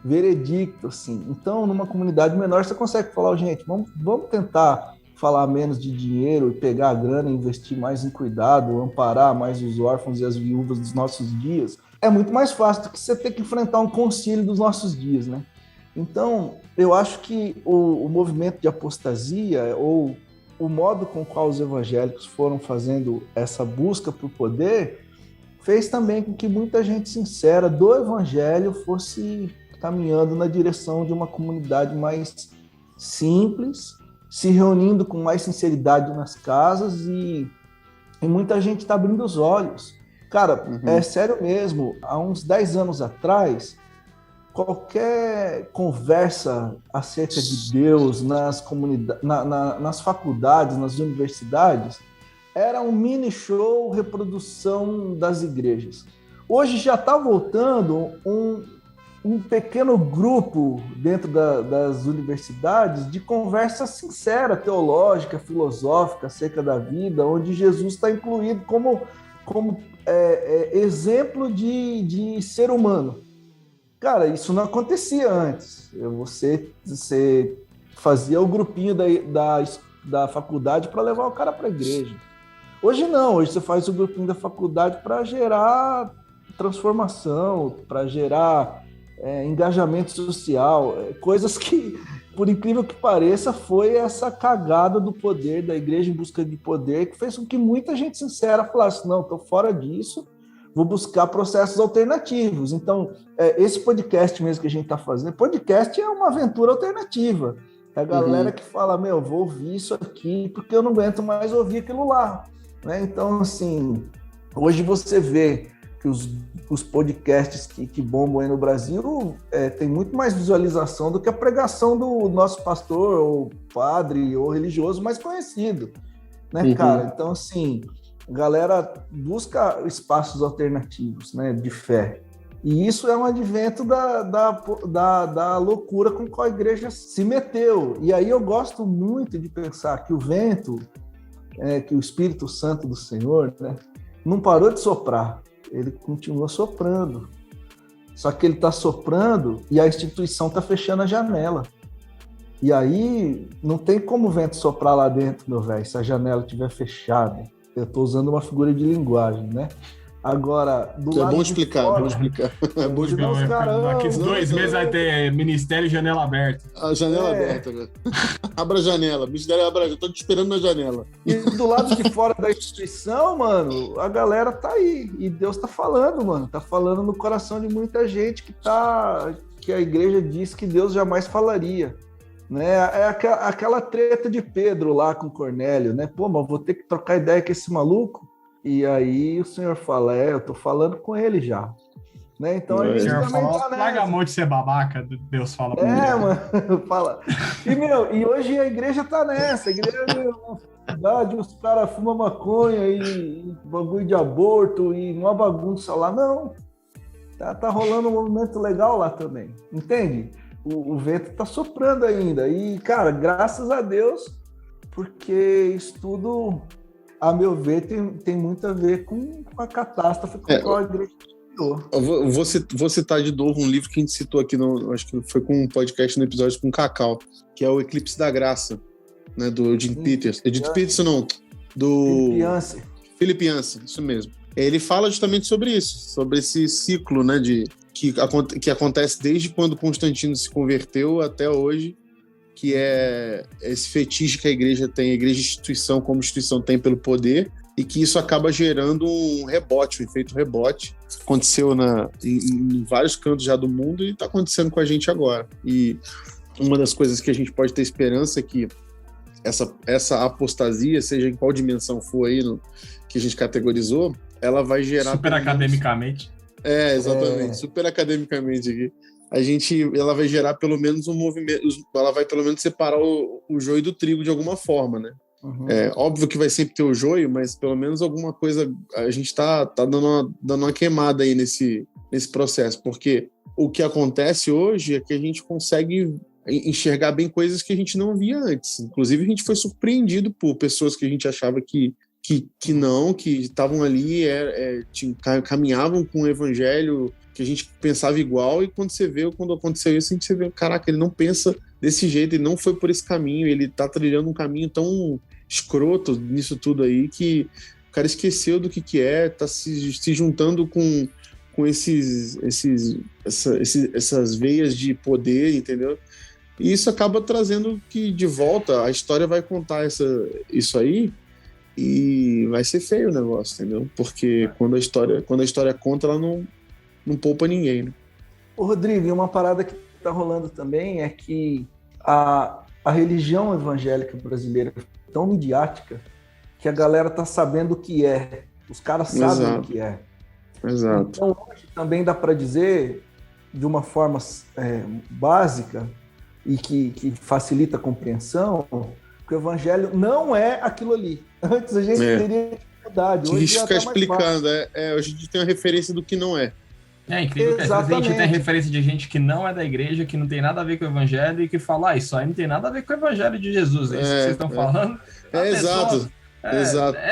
veredicto, assim. Então, numa comunidade menor, você consegue falar, gente, vamos tentar falar menos de dinheiro e pegar a grana e investir mais em cuidado, amparar mais os órfãos e as viúvas dos nossos dias. É muito mais fácil do que você ter que enfrentar um concílio dos nossos dias, né? Então, eu acho que o movimento de apostasia, ou o modo com o qual os evangélicos foram fazendo essa busca por poder, fez também com que muita gente sincera do evangelho fosse caminhando na direção de uma comunidade mais simples, se reunindo com mais sinceridade nas casas, e muita gente está abrindo os olhos. Cara, é sério mesmo, há uns 10 anos atrás, qualquer conversa acerca de Deus nas comunidades, nas faculdades, nas universidades, era um mini show, reprodução das igrejas. Hoje já está voltando um pequeno grupo dentro das universidades de conversa sincera, teológica, filosófica acerca da vida, onde Jesus está incluído como exemplo de ser humano. Cara, isso não acontecia antes. Você fazia o grupinho da faculdade para levar o cara para a igreja. Hoje não, hoje você faz o grupinho da faculdade para gerar transformação, para gerar engajamento social, coisas que, por incrível que pareça, foi essa cagada do poder, da igreja em busca de poder, que fez com que muita gente sincera falasse, não, estou fora disso, vou buscar processos alternativos. Então, esse podcast mesmo que a gente está fazendo, podcast é uma aventura alternativa. É a galera que fala, vou ouvir isso aqui porque eu não aguento mais ouvir aquilo lá. Né? Então, assim, hoje você vê que os podcasts que bombam aí no Brasil tem muito mais visualização do que a pregação do nosso pastor, ou padre, ou religioso mais conhecido, né, cara? Então, assim, a galera busca espaços alternativos, né, de fé. E isso é um advento da loucura com qual a igreja se meteu. E aí eu gosto muito de pensar que o vento, que o Espírito Santo do Senhor, né, não parou de soprar, ele continua soprando. Só que ele está soprando e a instituição está fechando a janela. E aí não tem como o vento soprar lá dentro, meu velho, se a janela estiver fechada. Eu estou usando uma figura de linguagem, né? Agora, do lado bom explicar, fora, bom explicar. É bom explicar. Daqui 2 meses vai ter ministério e janela aberta. A janela aberta, velho. Abra a janela. Ministério abre, eu tô te esperando na janela. E do lado de fora da instituição, mano, a galera tá aí. E Deus tá falando, mano. Tá falando no coração de muita gente que a igreja diz que Deus jamais falaria. Né? É aquela treta de Pedro lá com Cornélio, né? Pô, mas vou ter que trocar ideia com esse maluco. E aí o Senhor fala, eu tô falando com ele já. Né? Então a gente também tá nessa. Larga a mão de ser babaca, Deus fala pra mim. Mano, fala. E hoje a igreja tá nessa. A igreja cidade, os caras fumam maconha e bagulho de aborto e uma bagunça lá. Não. Tá rolando um movimento legal lá também. Entende? O vento tá soprando ainda. E, cara, graças a Deus, porque isso tudo, a meu ver, tem muito a ver com a catástrofe com a qual a igreja criou. Vou citar de novo um livro que a gente citou aqui, acho que foi com um podcast no episódio com o Cacau, que é o Eclipse da Graça, né, do Jim Peters. Jim Peters, não, do Philip Yancey, isso mesmo. Ele fala justamente sobre isso, sobre esse ciclo, né, que acontece desde quando Constantino se converteu até hoje, que é esse fetiche que a igreja tem, a igreja instituição como instituição tem pelo poder, e que isso acaba gerando um rebote, um efeito rebote. Aconteceu em vários cantos já do mundo e está acontecendo com a gente agora. E uma das coisas que a gente pode ter esperança é que essa apostasia, seja em qual dimensão for aí que a gente categorizou, ela vai gerar... Super academicamente. Exatamente. Super academicamente aqui. Ela vai gerar pelo menos um movimento, ela vai pelo menos separar o joio do trigo de alguma forma, né? Uhum. Óbvio que vai sempre ter o joio, mas pelo menos alguma coisa, a gente tá dando uma queimada aí nesse processo, porque o que acontece hoje é que a gente consegue enxergar bem coisas que a gente não via antes. Inclusive, a gente foi surpreendido por pessoas que a gente achava que estavam ali, caminhavam com o evangelho, que a gente pensava igual, e quando aconteceu isso, a gente vê, caraca, ele não pensa desse jeito, ele não foi por esse caminho, ele tá trilhando um caminho tão escroto nisso tudo aí, que o cara esqueceu do que é, tá se juntando com essas veias de poder, entendeu? E isso acaba trazendo que, de volta, a história vai contar isso aí, e vai ser feio o negócio, entendeu? Porque quando a história conta, ela não poupa ninguém, né? Ô, Rodrigo, e uma parada que tá rolando também é que a religião evangélica brasileira é tão midiática que a galera tá sabendo o que é. Os caras sabem o que é. Exato. Então, hoje também dá para dizer, de uma forma básica e que facilita a compreensão, que o evangelho não é aquilo ali. Antes a gente teria dificuldade. Hoje a gente fica explicando. Hoje a gente tem uma referência do que não é. É incrível que às vezes a gente tem referência de gente que não é da igreja, que não tem nada a ver com o evangelho e que fala, isso aí não tem nada a ver com o evangelho de Jesus. É isso que vocês estão falando. Exato.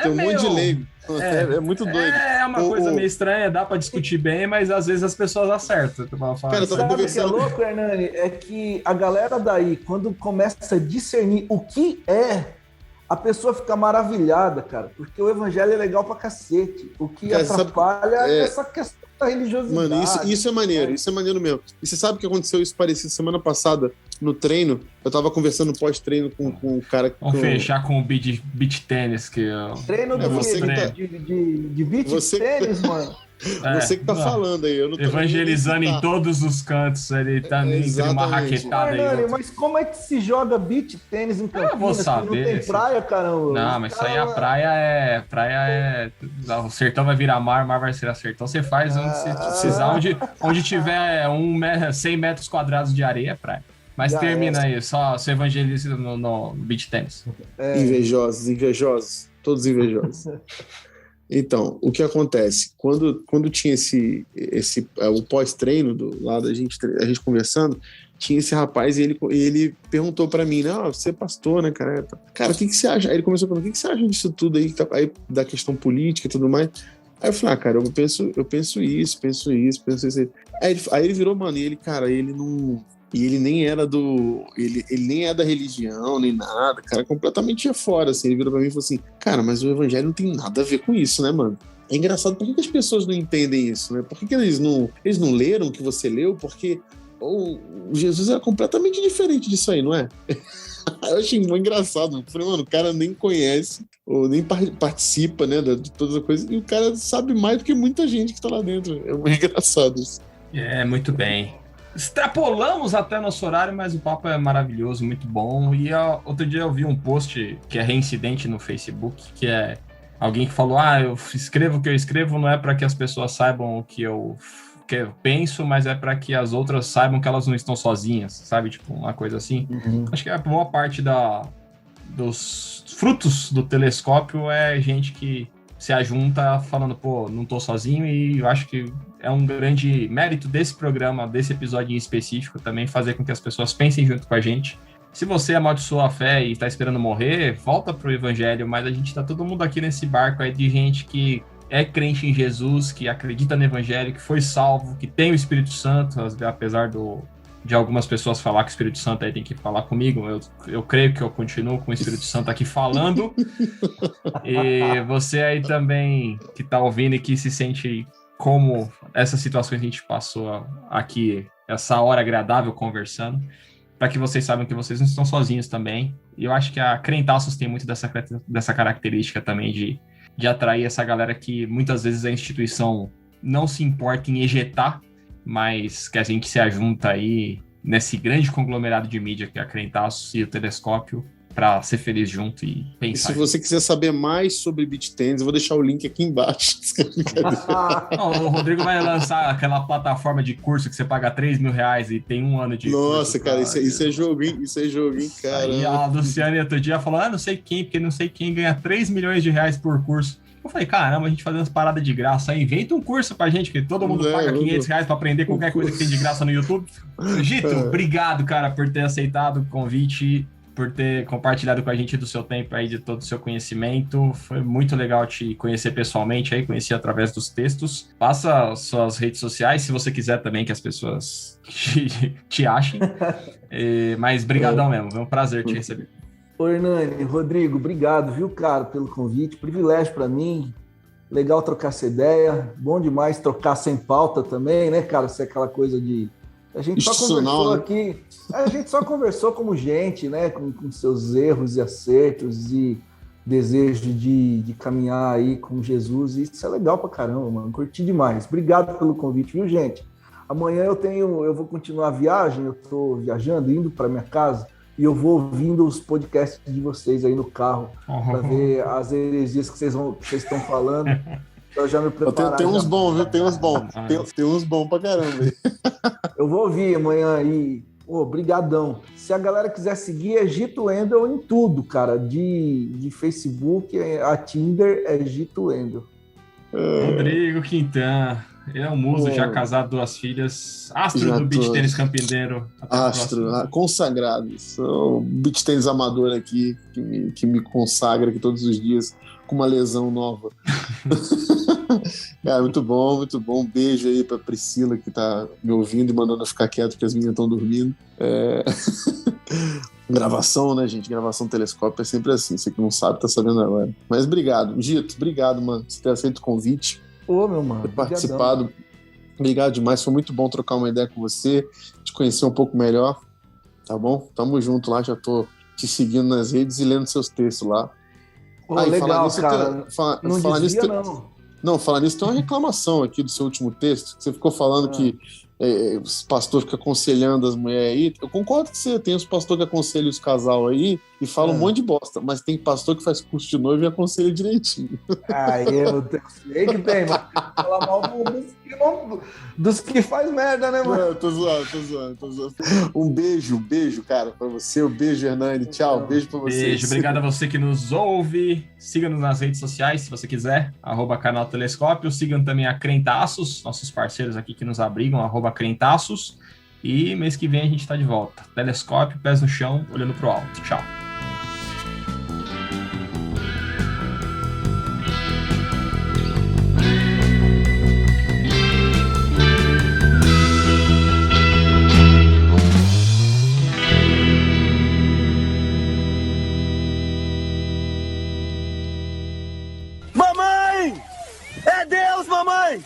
Tem um monte de leigo. É muito doido. É uma coisa meio estranha, dá pra discutir bem, mas às vezes as pessoas acertam. Cara, sabe o que é louco, Hernani? É que a galera daí, quando começa a discernir o que é, a pessoa fica maravilhada, cara, porque o evangelho é legal pra cacete. O que atrapalha é essa questão da religiosidade. Mano, isso é maneiro mesmo. E você sabe o que aconteceu isso parecido semana passada no treino? Eu tava conversando pós-treino com o cara... Vamos fechar com o beach tênis, que eu... Treino de beach tênis, mano. Você que tá falando aí. Eu não tô evangelizando em todos os cantos, ele tá entre uma raquetada aí. Mas como é que se joga beach tênis em Campinas? Eu vou saber. Não tem praia, caramba. Não, mas isso aí a praia é... O sertão vai virar mar, o mar vai ser sertão. Você faz onde você precisar, onde tiver 100 metros quadrados de areia, é praia. Mas termina aí, só evangeliza no beach tênis. Invejosos. Todos invejosos. Então, o que acontece? Quando tinha o pós-treino lá da gente, a gente conversando, tinha esse rapaz e ele perguntou pra mim, né? Você é pastor, né, cara? Cara, o que você acha? Aí ele começou a perguntar, o que você acha disso tudo aí, aí da questão política e tudo mais? Aí eu falei, cara, eu penso isso. Aí ele virou, mano, e ele, cara, ele não... E ele nem era ele nem é da religião, nem nada, cara, completamente ia fora, assim. Ele virou pra mim e falou assim, cara, mas o evangelho não tem nada a ver com isso, né, mano? É engraçado, por que as pessoas não entendem isso, né? Por que eles não leram o que você leu? Porque o Jesus era completamente diferente disso aí, não é? Eu achei muito engraçado. Eu falei, mano, o cara nem conhece, ou nem participa, né, de todas as coisas, e o cara sabe mais do que muita gente que tá lá dentro. É muito engraçado isso. Muito bem. Extrapolamos até nosso horário, mas o papo é maravilhoso, muito bom. E outro dia eu vi um post que é reincidente no Facebook, que é alguém que falou, eu escrevo o que eu escrevo, não é para que as pessoas saibam o que eu penso, mas é para que as outras saibam que elas não estão sozinhas, sabe? Tipo, uma coisa assim. Uhum. Acho que a boa parte dos frutos do telescópio é gente que se ajunta falando, pô, não tô sozinho, e eu acho que é um grande mérito desse programa, desse episódio em específico, também fazer com que as pessoas pensem junto com a gente. Se você amaldiçoou a fé e está esperando morrer, volta pro evangelho, mas a gente tá todo mundo aqui nesse barco aí de gente que é crente em Jesus, que acredita no evangelho, que foi salvo, que tem o Espírito Santo, apesar de algumas pessoas falar que o Espírito Santo aí tem que falar comigo, eu creio que eu continuo com o Espírito Santo aqui falando. E você aí também que tá ouvindo e que se sente como essas situações que a gente passou aqui, essa hora agradável conversando, para que vocês saibam que vocês não estão sozinhos também. E eu acho que a Crentaços tem muito dessa característica também de atrair essa galera que muitas vezes a instituição não se importa em ejetar, mas que a gente se ajunta aí nesse grande conglomerado de mídia que é a Crentaços e o Telescópio para ser feliz junto e pensar. E se você quiser saber mais sobre beach tennis, eu vou deixar o link aqui embaixo. O Rodrigo vai lançar aquela plataforma de curso que você paga R$3.000 e tem 1 ano de Nossa, curso. cara, isso é jogo, hein? Isso é jogo, hein, cara. E a Luciane outro dia falou, não sei quem, porque não sei quem ganha R$3 milhões por curso. Eu falei, caramba, a gente fazendo as paradas de graça aí, inventa um curso pra gente, que todo mundo paga R$500 pra aprender qualquer coisa que tem de graça no YouTube. Gito, obrigado, cara, por ter aceitado o convite, por ter compartilhado com a gente do seu tempo aí, de todo o seu conhecimento. Foi muito legal te conhecer pessoalmente aí, conhecer através dos textos. Passa suas redes sociais, se você quiser também que as pessoas te achem. Mas brigadão mesmo, foi um prazer te receber. Ô, Hernani, Rodrigo, obrigado, viu, cara, pelo convite. Privilégio para mim. Legal trocar essa ideia. Bom demais trocar sem pauta também, né, cara? Isso é aquela coisa de... A gente só conversou aqui... A gente só conversou como gente, né? Com seus erros e acertos e desejo de caminhar aí com Jesus. E isso é legal pra caramba, mano. Curti demais. Obrigado pelo convite, viu, gente? Amanhã eu vou continuar a viagem. Eu tô viajando, indo para minha casa. E eu vou ouvindo os podcasts de vocês aí no carro para ver as heresias que vocês estão falando. Eu já me preparo. Tem uns bons, viu? Tem uns bons. Tem uns bons pra caramba. Eu vou ouvir amanhã aí. Brigadão. Se a galera quiser seguir, é Gito Endel em tudo, cara. De Facebook a Tinder é Gito Endel. Rodrigo Quintan. Ele é um muso já casado, 2 filhas. Astro do beach tênis campineiro. Astro, consagrado. Sou um beach tênis amador aqui, que me consagra aqui todos os dias com uma lesão nova. Cara, muito bom, muito bom. Um beijo aí pra Priscila, que tá me ouvindo e mandando eu ficar quieto, porque as meninas estão dormindo. Gravação, né, gente? Gravação telescópio é sempre assim. Você que não sabe, tá sabendo agora. Mas obrigado. Gito, obrigado, mano, por ter aceito o convite. Meu mano. Ter participado. Obrigado demais. Foi muito bom trocar uma ideia com você, te conhecer um pouco melhor. Tá bom? Tamo junto lá. Já tô te seguindo nas redes e lendo seus textos lá. Legal, nisso, cara. Falar nisso, não, falar nisso, tem uma reclamação aqui do seu último texto, que você ficou falando que os pastores ficam aconselhando as mulheres aí. Eu concordo que você tem os pastores que aconselham os casal aí e falam um monte de bosta, mas tem pastor que faz curso de noivo e aconselha direitinho. Eu sei que tem, mas falar mal do dos que faz merda, né, mano? Não, tô zoando. Um beijo, cara, pra você. Um beijo, Hernani. Tchau, beijo pra vocês. Beijo, obrigado a você que nos ouve. Siga-nos nas redes sociais, se você quiser, @canal Telescópio. Sigam também a Crentaços, nossos parceiros aqui que nos abrigam, @Crentaços. E mês que vem a gente tá de volta. Telescópio, pés no chão, olhando pro alto. Tchau. Mamãe! É Deus, mamãe!